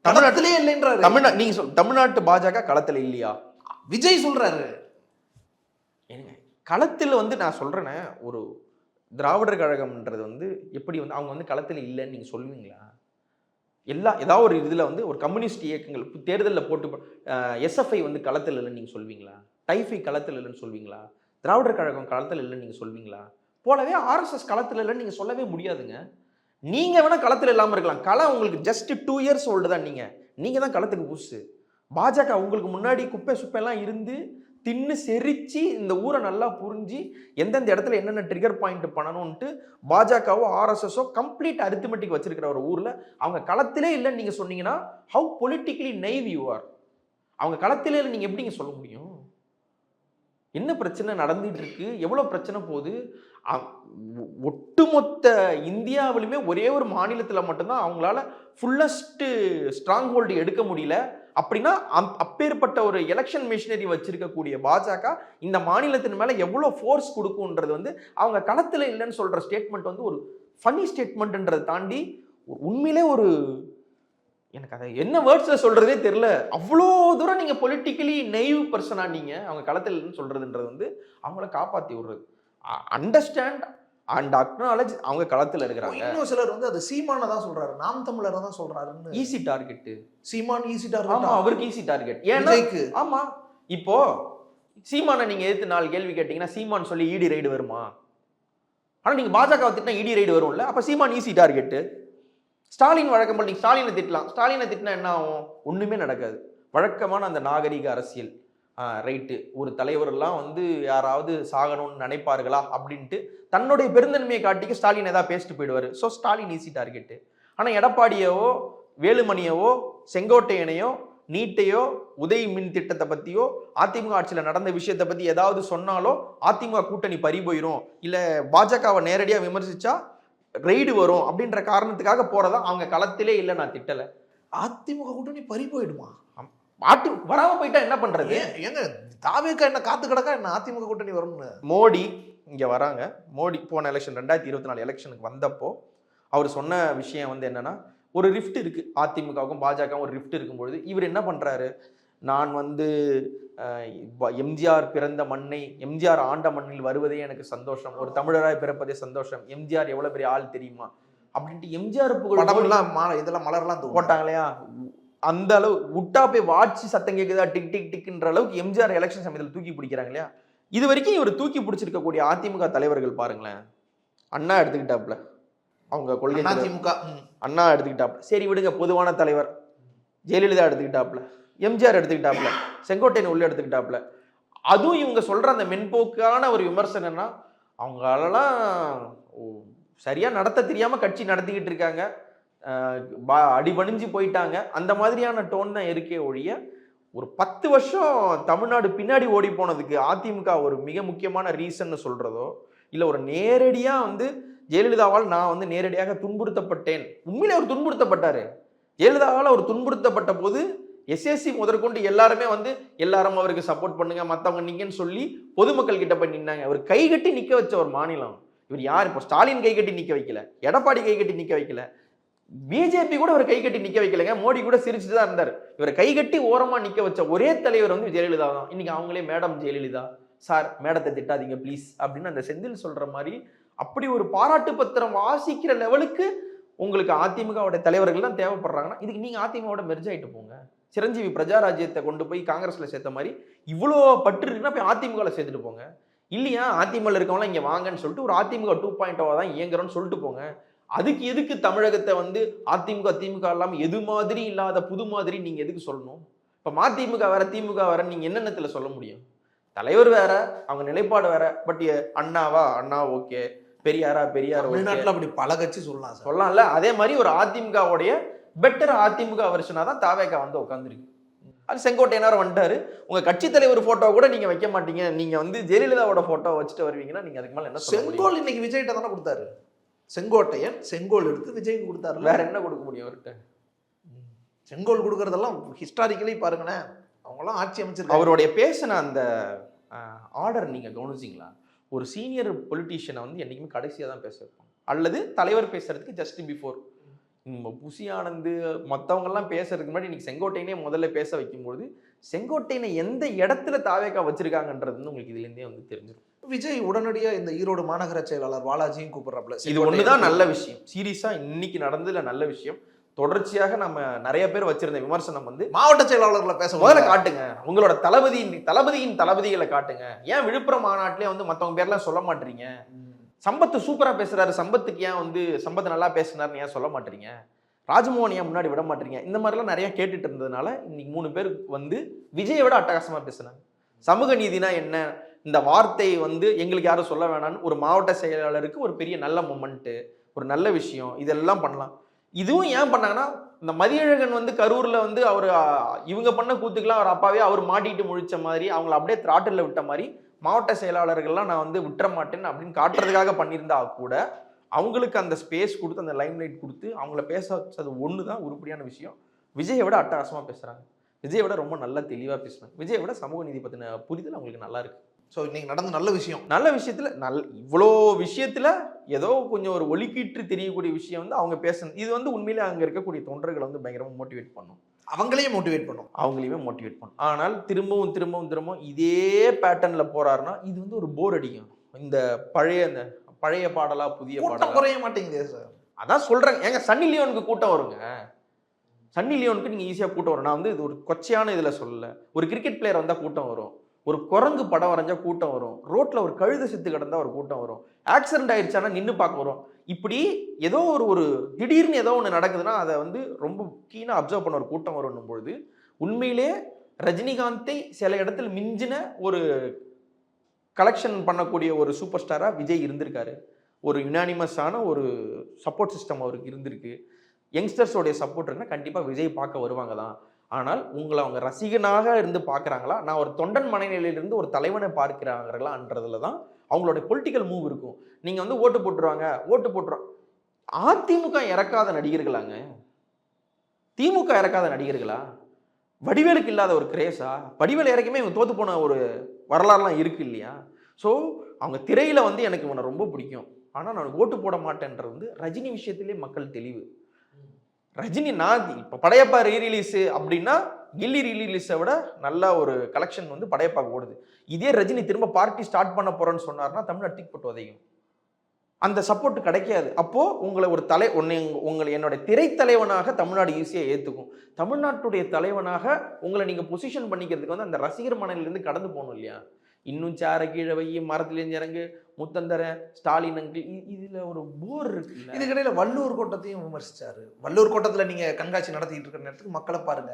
தமிழ்நாட்டிலே இல்லைன்றாரு. நீங்க தமிழ்நாட்டு பாஜக களத்துல இல்லையா? விஜய் சொல்றாரு. களத்தில் வந்து நான் சொல்றேனே, ஒரு திராவிடர் கழகம்ன்றது வந்து எப்படி வந்து அவங்க வந்து களத்தில் இல்லைன்னு நீங்க சொல்லுவீங்களா? ஏதாவது ஒரு இதுல வந்து ஒரு கம்யூனிஸ்ட் இயக்கங்கள் தேர்தலில் போட்டு எஸ்எஃப்ஐ வந்து களத்தில் இல்லைன்னு நீங்க சொல்வீங்களா? டைஃபை களத்தில் இல்லைன்னு சொல்வீங்களா? திராவிடர் கழகம் களத்தில் இல்லைன்னு நீங்க சொல்வீங்களா? போலவே ஆர்எஸ்எஸ் களத்தில் இல்லைன்னு நீங்க சொல்லவே முடியாதுங்க. நீங்க வேணா களத்தில் இல்லாம இருக்கலாம். களம் உங்களுக்கு ஜஸ்ட் 2 years ஓல்டு தான். நீங்க தான் களத்துக்கு புதுசு. பாஜக உங்களுக்கு முன்னாடி குப்பை சுப்பெல்லாம் இருந்து தின்னு செரிச்சு இந்த ஊரை நல்லா புரிஞ்சு எந்தெந்த இடத்துல என்னென்ன ட்ரிகர் பாயிண்ட் பண்ணணும்ட்டு பாஜகவோ ஆர்எஸ்எஸோ கம்ப்ளீட் அரித்மெட்டிக் வச்சிருக்கிற ஒரு ஊர்ல அவங்க களத்திலே இல்லைன்னு நீங்க சொன்னீங்கன்னா how politically naive you are. அவங்க களத்திலே இல்லை நீங்க எப்படிங்க சொல்ல முடியும்? என்ன பிரச்சனை நடந்துட்டு இருக்கு, எவ்வளவு பிரச்சனை போகுது? ஒட்டுமொத்த இந்தியாவிலுமே ஒரே ஒரு மாநிலத்தில் மட்டும்தான் அவங்களால ஃபுல்லஸ்ட் ஸ்ட்ராங் ஹோல்டு எடுக்க முடியல. அப்படின்னா அப்பேற்பட்ட ஒரு எலெக்ஷன் மிஷினரி வச்சிருக்கக்கூடிய பாஜக இந்த மாநிலத்தின் மேல எவ்வளவு ஃபோர்ஸ் கொடுக்கும்ன்றது வந்து அவங்க களத்துல இல்லைன்னு சொல்ற ஸ்டேட்மெண்ட் வந்து ஒரு ஃபன்னி ஸ்டேட்மெண்ட்ன்றதை தாண்டி உண்மையிலே ஒரு எனக்கு அதை என்ன வேர்ட்ஸ்ல சொல்றதே தெரியல. அவ்வளோ தூரம் நீங்க பொலிட்டிக்கலி நெய்வ் பர்சனா நீங்க அவங்க களத்தில் இல்லைன்னு சொல்றதுன்றது வந்து அவங்கள காப்பாத்தி விடுறது. அண்டர்ஸ்டாண்ட் அண்ட் அக்னாலஜ் அவங்க களத்துல இருக்கிறாங்க. இன்னும் சிலர் வந்து அது சீமானை தான் சொல்றாரு, நாம் தமிழர் தான் சொல்றாருன்னு. ஈஸி டார்கெட் சீமான் ஈஸி டார்கெட். ஆமா, அவருக்கு ஈஸி டார்கெட். ஏன்னா ஆமா, இப்போ சீமானை நீங்க எதிர்த்து 4 கேள்வி கேட்டீங்கன்னா சீமான் சொல்லி இடி ரைடு வருமா? ஆனா நீங்க பாஜக திட்டினா இடி ரைடு வரும்ல, அப்ப சீமான் ஈஸி டார்கெட். ஸ்டாலின் வழக்கம் போல் நீங்க ஸ்டாலினை திட்டலாம். ஸ்டாலினை திட்டினா என்ன ஆகும்? ஒண்ணுமே நடக்காது. வழக்கமான அந்த நாகரிக அரசியல் ரைட்டு, ஒரு தலைவர் எல்லாம் வந்து யாராவது சாகணும்னு நினைப்பார்களா அப்படின்ட்டு தன்னுடைய பெருந்தன்மையை காட்டிக்க ஸ்டாலின் ஏதாவது பேசிட்டு போயிடுவாரு. So Stalin easy target. ஆனால் எடப்பாடியவோ வேலுமணியவோ செங்கோட்டையனையோ நீட்டையோ உதய் மின் திட்டத்தை பற்றியோ அதிமுக ஆட்சியில் நடந்த விஷயத்தை பற்றி ஏதாவது சொன்னாலோ அதிமுக கூட்டணி பறி போயிடும், இல்லை பாஜகவை நேரடியாக விமர்சிச்சா ரெய்டு வரும் அப்படின்ற காரணத்துக்காக போறதா அவங்க களத்திலே இல்லை. நான் திட்டலை. அதிமுக கூட்டணி பறி போயிடுமா? வராம போயிட்டா என்ன பண்றது? எங்க தாவேக்கா என்ன காத்து கிடக்கா என்ன அதிமுக கூட்டணி வரும்னு? மோடி இங்க வராங்க. மோடி போன எலெக்ஷன் 2024 எலெக்ஷனுக்கு வந்தப்போ அவர் சொன்ன விஷயம் வந்து என்னன்னா, ஒரு ரிஃப்ட் இருக்கு அதிமுகவுக்கும் பாஜகவும் ஒரு ரிஃப்ட் இருக்கும்பொழுது இவர் என்ன பண்றாரு, நான் வந்து எம்ஜிஆர் பிறந்த மண்ணை, எம்ஜிஆர் ஆண்ட மண்ணில் வருவதே எனக்கு சந்தோஷம், ஒரு தமிழராய் பிறப்பதே சந்தோஷம், எம்ஜிஆர் எவ்வளவு பெரிய ஆள் தெரியுமா அப்படின்ட்டு எம்ஜிஆர் இதெல்லாம் மலர்லாம் போட்டாங்க இல்லையா? அந்த அளவு விட்டா போய் வாட்சி சத்தம் கேட்குதா டிக் டிக் டிக்ன்ற அளவுக்கு எம்ஜிஆர் எலெக்ஷன் சமயத்தில் தூக்கி பிடிக்கிறாங்க இல்லையா? இது வரைக்கும் இவர் தூக்கி பிடிச்சிருக்கக்கூடிய அதிமுக தலைவர்கள் பாருங்களேன். அண்ணா எடுத்துக்கிட்டாப்ல, அவங்க கொள்கை அதிமுக அண்ணா எடுத்துக்கிட்டாப்ல, சரி விடுங்க. பொதுவான தலைவர் ஜெயலலிதா எடுத்துக்கிட்டாப்ல, எம்ஜிஆர் எடுத்துக்கிட்டாப்ல, செங்கோட்டையன் உள்ள எடுத்துக்கிட்டாப்ல. அதுவும் இவங்க சொல்ற அந்த மென்போக்கான ஒரு விமர்சனம்னா அவங்களெல்லாம் சரியா நடத்த தெரியாம கட்சி நடத்திக்கிட்டு இருக்காங்க, அடிபணிஞ்சு போயிட்டாங்க. அந்த மாதிரியான டோன் தான் இருக்கே ஒழிய ஒரு 10 வருஷம் தமிழ்நாடு பின்னாடி ஓடி போனதுக்கு அதிமுக ஒரு மிக முக்கியமான ரீசன் சொல்றதோ, இல்லை ஒரு நேரடியா வந்து ஜெயலலிதாவால் நான் வந்து நேரடியாக துன்புறுத்தப்பட்டேன், உண்மையிலே அவர் துன்புறுத்தப்பட்டாரு. ஜெயலலிதாவால் அவர் துன்புறுத்தப்பட்ட போது எஸ்எஸ்சி முதற்கொண்டு எல்லாருமே வந்து எல்லாரும் அவருக்கு சப்போர்ட் பண்ணுங்க, மற்றவங்க நீங்கன்னு சொல்லி பொதுமக்கள் கிட்ட போய் நின்னாங்க. அவர் கை கட்டி நிக்க வச்ச ஒரு மாநிலம். இவர் யார்? இப்போ ஸ்டாலின் கை கட்டி நிக்க வைக்கல, எடப்பாடி கை கட்டி நிக்க வைக்கல, பிஜேபி கூட ஒரு கை கட்டி நிக்க வைக்கலங்க. மோடி கூட சிரிச்சுட்டு தான் இருந்தார். இவரை கை கட்டி ஓரமா நிக்க வச்ச ஒரே தலைவர் வந்து ஜெயலலிதா தான். இன்னைக்கு அவங்களே மேடம் ஜெயலலிதா சார் மேடத்தை திட்டாதீங்க ப்ளீஸ் அப்படின்னு அந்த செந்தில் சொல்ற மாதிரி அப்படி ஒரு பாராட்டு பத்திரம் வாசிக்கிற லெவலுக்கு உங்களுக்கு அதிமுகவோட தலைவர்கள் தான் தேவைப்படுறாங்கன்னா இதுக்கு நீங்க அதிமுகவோட மெர்ஜ் ஆயிட்டு போங்க. சிரஞ்சீவி பிரஜாராஜ்யத்தை கொண்டு போய் காங்கிரஸ்ல சேர்த்த மாதிரி இவ்வளோ பற்று இருக்குன்னா போய் அதிமுகவில் சேர்த்துட்டு போங்க. இல்லையா அதிமுக இருக்கவங்களாம் இங்க வாங்கன்னு சொல்லிட்டு ஒரு அதிமுக 2.0 தான் இயங்குறோன்னு சொல்லிட்டு போங்க. அதுக்கு எதுக்கு தமிழகத்தை வந்து அதிமுக திமுக இல்லாமல் எது மாதிரி இல்லாத புது மாதிரி நீங்க எதுக்கு சொல்லணும்? இப்ப மதிமுக வேற திமுக வேற நீங்க என்னென்னத்துல சொல்ல முடியும்? தலைவர் வேற, அவங்க நிலைப்பாடு வேற. பட் அண்ணாவா அண்ணா ஓகே, பெரியாரா பெரியார், தமிழ்நாட்டில் அப்படி பல கட்சி சொல்லலாம்ல. அதே மாதிரி ஒரு அதிமுகவுடைய பெட்டர் அதிமுக வருஷனா தான் தாவேகா வந்து உட்காந்துருக்கு. அது செங்கோட்டையனார் வந்துட்டாரு. உங்க கட்சி தலைவர் போட்டோ கூட நீங்க வைக்க மாட்டீங்க, நீங்க வந்து ஜெயலலிதாவோட போட்டோ வச்சுட்டு வருவீங்கன்னா நீங்க அதுக்கு மேல என்ன சொல்ல முடியும்? செங்கோல் இன்னைக்கு விஜய்கிட்ட தானே கொடுத்தாரு. செங்கோட்டையன் செங்கோல் எடுத்து விஜய்க்கு கொடுத்தாரு. வேற என்ன கொடுக்க முடியும் அவர்கிட்ட? செங்கோல் கொடுக்கறதெல்லாம் ஹிஸ்டாரிக்கலி பாருங்களேன், அவங்களாம் ஆட்சி அமைச்சிருக்காங்க. அவருடைய பேசின அந்த ஆர்டர் நீங்கள் கவனிச்சிங்களா? ஒரு சீனியர் பொலிட்டீஷியனை வந்து என்றைக்குமே கடைசியாக தான் பேச வைப்பாங்க, அல்லது தலைவர் பேசுறதுக்கு ஜஸ்ட் பிஃபோர். புசி ஆனந்த் மற்றவங்கெல்லாம் பேசுறதுக்கு முன்னாடி இன்னைக்கு செங்கோட்டையனே முதல்ல பேச வைக்கும்போது செங்கோட்டையனை எந்த இடத்துல தாவேக்கா வச்சிருக்காங்கன்றது வந்து உங்களுக்கு இதுலேருந்தே வந்து தெரிஞ்சிடும். விஜய் உடனடியா இந்த ஈரோடு மாநகர செயலாளர் பாலாஜியும் கூப்பிடுறாப்ல. இது ஒண்ணுதான் நல்ல விஷயம். சீரியஸா இன்னைக்கு நடந்ததுல நல்ல விஷயம். தொடர்ச்சியாக நம்ம நிறைய பேர் வச்சிருந்த விமர்சனம் வந்து மாவட்ட செயலாளர்களை பேச முதல்ல காட்டுங்க, உங்களோட தளபதியின் தளபதிகளை காட்டுங்க. ஏன் விழுப்புரம் மாநாட்டிலே வந்து மற்றவங்க பேர்லாம் சொல்ல மாட்டீங்க? சம்பத்து சூப்பரா பேசுறாரு, சம்பத்துக்கு ஏன் வந்து சம்பத் நல்லா பேசினார்னு ஏன் சொல்ல மாட்டீங்க? ராஜ்மோகன் ஏன் முன்னாடி விட மாட்டீங்க? இந்த மாதிரிலாம் நிறைய கேட்டுட்டு இருந்ததுனால இன்னைக்கு 3 பேர் வந்து விஜயை விட அட்டகாசமா பேசுனாங்க. சமூக நீதினா என்ன, இந்த வார்த்தை வந்து எங்களுக்கு யாரும் சொல்ல வேணாம்னு ஒரு மாவட்ட செயலாளருக்கு ஒரு பெரிய நல்ல மொமெண்ட்டு, ஒரு நல்ல விஷயம், இதெல்லாம் பண்ணலாம். இதுவும் ஏன் பண்ணாங்கன்னா, இந்த மதியழகன் வந்து கரூர்ல வந்து அவர் இவங்க பண்ண கூத்துக்கெல்லாம் அவர் அப்பாவே அவர் மாட்டிட்டு முழிச்ச மாதிரி, அவங்கள அப்படியே திராட்டில் விட்ட மாதிரி மாவட்ட செயலாளர்கள்லாம் நான் வந்து விட்டுற மாட்டேன்னு அப்படின்னு காட்டுறதுக்காக பண்ணியிருந்தா கூட அவங்களுக்கு அந்த ஸ்பேஸ் கொடுத்து அந்த லைம் லைட் கொடுத்து அவங்கள பேச வச்சது ஒன்று தான் உருப்படியான விஷயம். விஜயை விட அட்டகாசமாக பேசுகிறாங்க, விஜயை விட ரொம்ப நல்லா தெளிவாக பேசுகிறாங்க, விஜயை விட சமூக நீதி பற்றின புரிதல் அவங்களுக்கு நல்லா இருக்கு. ஸோ இன்னைக்கு நடந்த நல்ல விஷயம், நல்ல விஷயத்தில் இவ்வளோ விஷயத்தில் ஏதோ கொஞ்சம் ஒரு ஒலிக்கீற்று தெரியக்கூடிய விஷயம் வந்து அவங்க பேசணும். இது வந்து உண்மையிலே அங்கே இருக்கக்கூடிய தொண்டர்களை வந்து பயங்கரமாக மோட்டிவேட் பண்ணும், அவங்களையுமே மோட்டிவேட் பண்ணும். ஆனால் திரும்பவும் இதே பேட்டர்னில் போறாருன்னா இது வந்து ஒரு போர் அடிக்கும். இந்த பழைய பாடலா புதிய பாடலா குறைய மாட்டேங்குதே சார். அதான் சொல்றேங்க. ஏங்க சன்னி லியோனுக்கு கூட்டம் வருங்க, சன்னி லியோனுக்கு நீங்க ஈஸியா கூட்டம் வரும். நான் வந்து இது ஒரு கொச்சையான இதுல சொல்லல. ஒரு கிரிக்கெட் பிளேயர் வந்தா கூட்டம் வரும், ஒரு குரங்கு படம் வரைஞ்சா கூட்டம் வரும், ரோட்ல ஒரு கழுதை செத்து கிடந்தா ஒரு கூட்டம் வரும், ஆக்சிடென்ட் ஆயிடுச்சானா நின்று பார்க்க வரும். இப்படி ஏதோ ஒரு திடீர்னு ஏதோ ஒன்று நடக்குதுன்னா அதை வந்து ரொம்ப கீனா அப்சர்வ் பண்ண ஒரு கூட்டம் வரும்னும் பொழுது உண்மையிலே ரஜினிகாந்தை சில இடத்துல மிஞ்சின ஒரு கலெக்ஷன் பண்ணக்கூடிய ஒரு சூப்பர் ஸ்டாரா விஜய் இருந்திருக்காரு. ஒரு யுனானிமஸான ஒரு சப்போர்ட் சிஸ்டம் அவருக்கு இருந்திருக்கு. யங்ஸ்டர்ஸோடைய சப்போர்ட் இருக்குன்னா கண்டிப்பாக விஜய் பார்க்க வருவாங்க தான். ஆனால் உங்களை அவங்க ரசிகனாக இருந்து பார்க்குறாங்களா, நான் ஒரு தொண்டன் மனநிலையிலிருந்து ஒரு தலைவனை பார்க்கிறாங்களான்றதுல தான் அவங்களோட பொலிட்டிக்கல் மூவ் இருக்கும். நீங்கள் வந்து ஓட்டு போட்டுருவாங்க. அதிமுக இறக்காத நடிகர்களாங்க, திமுக இறக்காத நடிகர்களா? வடிவேலுக்கு இல்லாத ஒரு கிரேஸா? வடிவேல் இறக்குமே இவங்க தோத்து போன ஒரு வரலாறுலாம் இருக்கு இல்லையா? ஸோ அவங்க திரையில வந்து எனக்கு இவனை ரொம்ப பிடிக்கும், ஆனால் நான் ஓட்டு போட மாட்டேன்றது வந்து ரஜினி விஷயத்திலே மக்கள் தெளிவு. ரஜினி நான் இப்போ படையப்பா ரீரிலீஸ் அப்படின்னா கில்லி ரீரிலீஸை விட நல்ல ஒரு கலெக்ஷன் வந்து படையப்பாக்கு ஓடுது. இதே ரஜினி திரும்ப பார்ட்டி ஸ்டார்ட் பண்ண போறேன்னு சொன்னார்னா தமிழ்நாட்டுக்கு போட்டு உதையும், அந்த சப்போர்ட் கிடைக்காது. அப்போ உங்களை ஒரு உங்களை என்னுடைய திரைத்தலைவனாக தமிழ்நாடு ஈஸியாக ஏற்றுக்கும். தமிழ்நாட்டுடைய தலைவனாக உங்களை நீங்க பொசிஷன் பண்ணிக்கிறதுக்கு வந்து அந்த ரசிகர் மனநிலிருந்து கடந்து போகணும் இல்லையா? இன்னும் சேர கீழே வை, மரத்துலேருந்து இறங்கு, முத்தந்தர ஸ்டாலின் அங்கிள், இதுல ஒரு போர் இருக்கு. இதுக்கிடையில வள்ளூர் கோட்டத்தையும் விமர்சிச்சாரு. வள்ளூர் கோட்டத்துல நீங்க கண்காட்சி நடத்திட்டு இருக்கிற நேரத்துக்கு மக்களை பாருங்க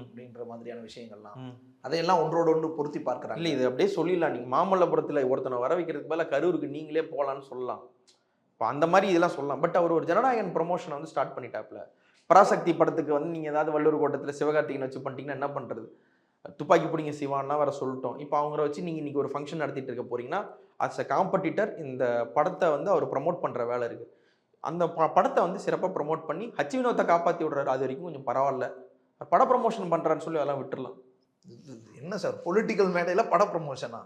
அப்படின்ற மாதிரியான விஷயங்கள்லாம் அதையெல்லாம் ஒன்றோடு ஒன்று பொருத்தி பார்க்கறாங்க. இல்லை இது அப்படியே சொல்லிடலாம். நீங்க மாமல்லபுரத்துல ஒருத்தனை வர வைக்கிறதுக்கு மேல கரூருக்கு நீங்களே போகலான்னு சொல்லலாம். இப்போ அந்த மாதிரி இதெல்லாம் சொல்லலாம். பட் அவர் ஒரு ஜனநாயகன் ப்ரொமோஷனை வந்து ஸ்டார்ட் பண்ணிட்டாப்ல. பராசக்தி படத்துக்கு வந்து நீங்க ஏதாவது வள்ளூர் கோட்டத்துல சிவகார்த்திகேயன் வச்சு பண்ணிட்டீங்கன்னா என்ன பண்றது? துப்பாக்கி பிடிங்க சிவான்னா வர சொல்லிட்டோம். இப்போ அவங்கள வச்சு நீங்கள் இன்றைக்கி ஒரு ஃபங்க்ஷன் நடத்திட்டு இருக்க போறீங்கன்னா அஸ் அ காம்படிட்டர் இந்த படத்தை வந்து அவர் ப்ரமோட் பண்ணுற வேலை இருக்குது. அந்த படத்தை வந்து சிறப்பாக ப்ரமோட் பண்ணி ஹச் வினோத்தை காப்பாற்றி விடுறாரு. அது வரைக்கும் கொஞ்சம் பரவாயில்ல. பட ப்ரமோஷன் பண்ணுறான்னு சொல்லி அதெல்லாம் விட்டுடலாம். என்ன சார் பொலிட்டிக்கல் மேடையில் பட ப்ரமோஷனா?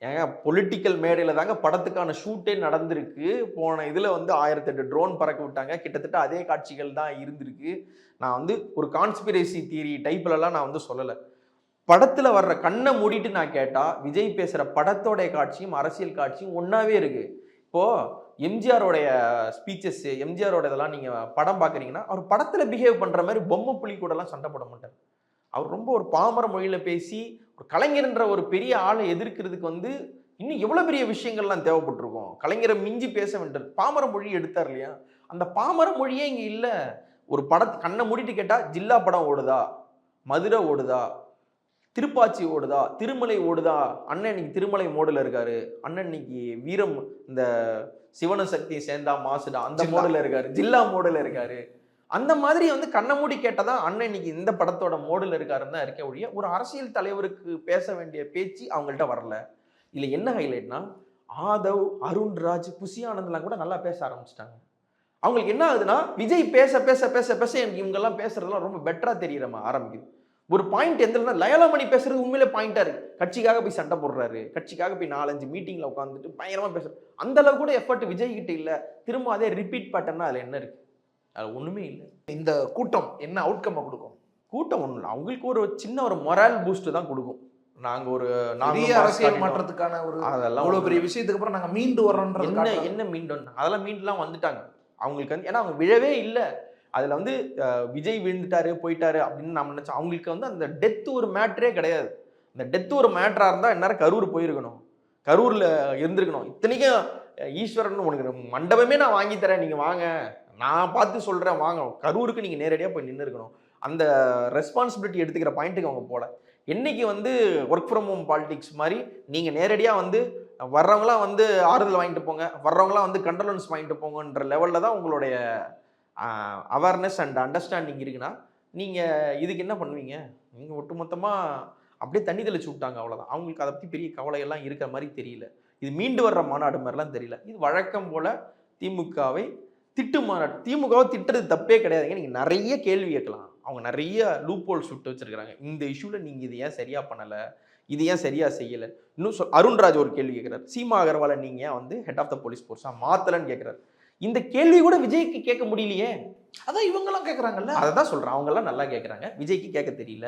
ஏங்க பொலிட்டிக்கல் மேடையில் தாங்க படத்துக்கான ஷூட்டே நடந்திருக்கு. போன இதில் வந்து 1008 ட்ரோன் பறக்க விட்டாங்க. கிட்டத்தட்ட அதே காட்சிகள் தான் இருந்திருக்கு. நான் வந்து ஒரு கான்ஸ்பிரசி தியரி டைப்லலாம் நான் வந்து சொல்லலை. படத்துல வர்ற கண்ணை மூடிட்டு நான் கேட்டா விஜய் பேசுற படத்தோடைய காட்சியும் அரசியல் காட்சியும் ஒன்னாவே இருக்கு. இப்போ எம்ஜிஆரோடைய ஸ்பீச்சஸ், எம்ஜிஆரோட இதெல்லாம் நீங்க படம் பாக்குறீங்கன்னா அவர் படத்துல பிஹேவ் பண்ற மாதிரி பொம்மை புலி கூட எல்லாம் சண்டை போட மாட்டார். அவர் ரொம்ப ஒரு பாமர மொழியில பேசி ஒரு கலைஞர்ன்ற ஒரு பெரிய ஆளை எதிர்க்கிறதுக்கு வந்து இன்னும் எவ்வளவு பெரிய விஷயங்கள்லாம் தேவைப்பட்டிருக்கும். கலைஞரை மிஞ்சி பேச வேண்டியது. பாமர மொழி எடுத்தார் இல்லையா? அந்த பாமர மொழியே இங்க இல்ல. ஒரு படத்தை கண்ணை மூடிட்டு கேட்டா ஜில்லா படம் ஓடுதா, மதுரை ஓடுதா, திருப்பாச்சி ஓடுதா, திருமலை ஓடுதா, அண்ணன் இன்னைக்கு திருமலை மோடில் இருக்காரு, அண்ணன் இன்னைக்கு வீரம் இந்த சிவன சக்தி சேர்ந்தா மாசுடா அந்த மோடில் இருக்காரு, ஜில்லா மோடில் இருக்காரு. அந்த மாதிரி வந்து கண்ணை மூடி கேட்டதான் அண்ணன் இன்னைக்கு இந்த படத்தோட மோடில் இருக்காருன்னு தான் இருக்க ஒழிய ஒரு அரசியல் தலைவருக்கு பேச வேண்டிய பேச்சு அவங்கள்ட்ட வரல. இதுல என்ன ஹைலைட்னா ஆதவ், அருண்ராஜ், புசி ஆனந்த்லாம் கூட நல்லா பேச ஆரம்பிச்சிட்டாங்க. அவங்களுக்கு என்ன ஆகுதுன்னா விஜய் பேச பேச பேச பேச எனக்கு இவங்கெல்லாம் பேசுறதுலாம் ரொம்ப பெட்டரா தெரியற ஆரம்பிக்குது. ஒரு பாயிண்ட் எந்த லயலாமணி பேசுறது உண்மையிலே பாயிண்டா இருக்கு. கட்சிக்காக போய் சண்டை போடுறாரு, கட்சிக்காக போய் 4-5 மீட்டிங்ல உட்காந்துட்டு பயங்கரமா பேசுறாரு. அந்த அளவு கூட எஃபர்ட் விஜய் கிட்ட இல்ல. திரும்ப அதே ரிப்பீட் பேட்டர்னா அதுல என்ன இருக்கு? அது ஒண்ணுமே இல்லை. இந்த கூட்டம் என்ன அவுட்கம் கொடுக்கும்? கூட்டம் ஒண்ணும் இல்லை, அவங்களுக்கு ஒரு சின்ன ஒரு மொரால் பூஸ்ட் தான் கொடுக்கும். நாங்க ஒரு பெரிய அரசியல் மாற்றத்துக்கான ஒரு அதெல்லாம் அவ்வளவு பெரிய விஷயத்துக்கு அப்புறம் நாங்க மீண்டு வர்றோம்ன்றது என்ன மீண்டும் அதெல்லாம் மீண்டுலாம் வந்துட்டாங்க அவங்களுக்கு வந்து. ஏன்னா அவங்க விழவே இல்லை. அதுல வந்து விஜய் விழுந்துட்டாரு போயிட்டாரு அப்படின்னு நம்ம நினைச்சோம். அவங்களுக்கு வந்து அந்த டெத் ஒரு மேட்டரே கிடையாது. அந்த டெத் ஒரு மேட்டரா இருந்தா இந்நேரம் கரூர் போயிருக்கணும், கரூர்ல இருந்திருக்கணும். இத்தனைக்கும் ஈஸ்வரன் உனக்கு மண்டபமே நான் வாங்கி தரேன், நீங்க வாங்க, நான் பார்த்து சொல்றேன் வாங்க, கரூருக்கு நீங்க நேரடியாக போய் நின்று இருக்கணும். அந்த ரெஸ்பான்சிபிலிட்டி எடுத்துக்கிற பாயிண்ட்டுக்கு அவங்க போல. என்னைக்கு வந்து ஒர்க் ஃப்ரம் ஹோம் பாலிடிக்ஸ் மாதிரி நீங்கள் நேரடியாக வந்து வர்றவங்களாம் வந்து ஆறுதல் வாங்கிட்டு போங்க, வர்றவங்களாம் வந்து கண்டோலன்ஸ் வாங்கிட்டு போங்கன்ற லெவலில் தான் உங்களுடைய அவேர்னஸ் அண்ட் அண்டர்ஸ்டாண்டிங் இருக்குன்னா நீங்கள் இதுக்கு என்ன பண்ணுவீங்க? நீங்கள் ஒட்டுமொத்தமாக அப்படியே தண்ணி தெளிச்சு விட்டாங்க, அவ்வளோதான். அவங்களுக்கு அதை பற்றி பெரிய கவலையெல்லாம் இருக்கிற மாதிரி தெரியல. இது மீண்டு வர்ற மாநாடு மாதிரிலாம் தெரியல. இது வழக்கம் போல் திமுகவை திட்டு மாநாடு. திமுகவை திட்டுறது தப்பே கிடையாதுங்க. நீங்கள் நிறைய கேள்வி கேட்கலாம். அவங்க நிறைய லூப் ஹோல்ஸ் விட்டு வச்சிருக்காங்க. இந்த இஷ்யூவில் நீங்கள் இது ஏன் சரியாக பண்ணலை, இது ஏன் சரியாக செய்யலை. இன்னும் அருண்ராஜ் ஒரு கேள்வி கேட்குறாரு, சீமா அகர்வாலை நீங்கள் ஏன் வந்து ஹெட் ஆஃப் த போலீஸ் ஃபோர்ஸாக மாற்றலன்னு கேட்குறாரு. இந்த கேள்வி கூட விஜய்க்கு கேட்க முடியலையே. அதான் இவங்கெல்லாம் கேட்குறாங்கல்ல, அதை தான் சொல்கிறேன். அவங்கெல்லாம் நல்லா கேட்குறாங்க, விஜய்க்கு கேட்க தெரியல.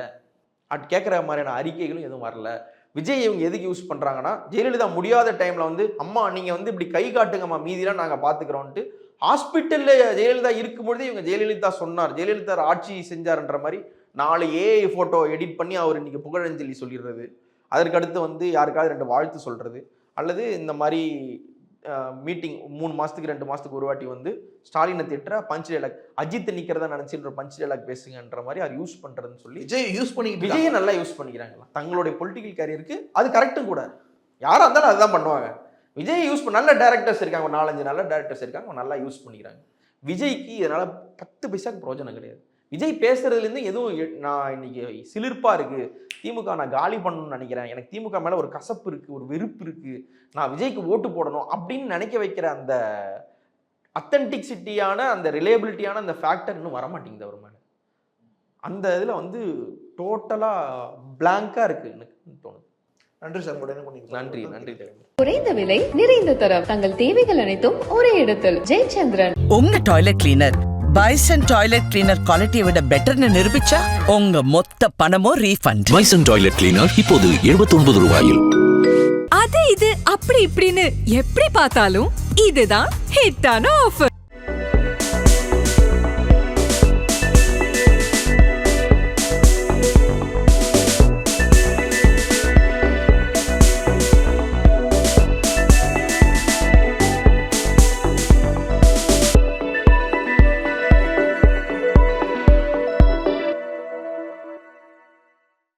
அது கேட்குற மாதிரியான அறிக்கைகளும் எதுவும் வரல. விஜய் இவங்க எதுக்கு யூஸ் பண்ணுறாங்கன்னா, ஜெயலலிதா முடியாத டைமில் வந்து அம்மா நீங்கள் வந்து இப்படி கை காட்டுங்கம்மா, மீதிலாம் நாங்கள் பார்த்துக்குறோன்ட்டு ஹாஸ்பிட்டலில் ஜெயலலிதா இருக்கும்பொழுது இவங்க ஜெயலலிதா சொன்னார், ஜெயலலிதா ஆட்சி செஞ்சார்ன்ற மாதிரி 4 ஏஐ ஃபோட்டோ எடிட் பண்ணி அவர் இன்னைக்கு புகழஞ்சலி சொல்லிடுறது, அதற்கு அடுத்து வந்து யாருக்காவது 2 வாழ்த்து சொல்கிறது, அல்லது இந்த மாதிரி மீட்டிங் 3 மாதத்துக்கு 2 மாதத்துக்கு ஒரு வாட்டி வந்து ஸ்டாலினை திட்டுற பஞ்ச் டைலாக், அஜித் நிற்கிறதா நினச்சின்ற பஞ்ச் டைலாக் பேசுங்கன்ற மாதிரி அவர் யூஸ் பண்ணுறதுன்னு சொல்லி விஜய் யூஸ் பண்ணி விஜயை நல்லா யூஸ் பண்ணிக்கிறாங்களா தங்களுடைய பொலிட்டிக்கல் கேரியருக்கு. அது கரெக்டும் கூட, யாராக இருந்தாலும் அதுதான் பண்ணுவாங்க. விஜய் யூஸ் பண்ண நல்ல டேரக்டர்ஸ் இருக்காங்க, 4-5 நல்ல டேரக்டர்ஸ் இருக்காங்க, அவங்க நல்லா யூஸ் பண்ணிக்கிறாங்க. விஜய்க்கு இதனால் 10 பைசாக்கு பிரோஜனம் கிடையாது. விஜய் பேசுறதுலேருந்து எதுவும் நான் இன்னைக்கு சிலிர்ப்பாக இருக்குது, திமுக நான் காலி பண்ணணும்னு நினைக்கிறேன், எனக்கு திமுக மேலே ஒரு கசப்பு இருக்குது, ஒரு வெறுப்பு இருக்குது, நான் விஜய்க்கு ஓட்டு போடணும் அப்படின்னு நினைக்க வைக்கிற அந்த அத்தன்டிசிட்டியான அந்த ரிலேபிலிட்டியான அந்த ஃபேக்டர் இன்னும் வரமாட்டேங்குது அவர் மேலே. அந்த இதில் வந்து டோட்டலாக பிளாங்காக இருக்குது எனக்கு தோணுது. நன்றி சார். நன்றி நன்றி. குறைந்த விலை நிறைந்த தரம் தங்கள் தேவைகள் அனைத்தும் ஒரே இடத்தில். ஜெயச்சந்திரன். உங்க toilet cleaner bison toilet cleaner குவாலிட்டியை விட பெட்டர்னு நிரூபிச்சா உங்க மொத்த பணமும் ரீஃபண்ட். பைசன் டாய்லெட் கிளீனர் இப்போது 79 ரூபாயில். அது இது அப்படி இப்படின்னு எப்படி பார்த்தாலும் இதுதான் ஹிட்டான ஆஃபர்.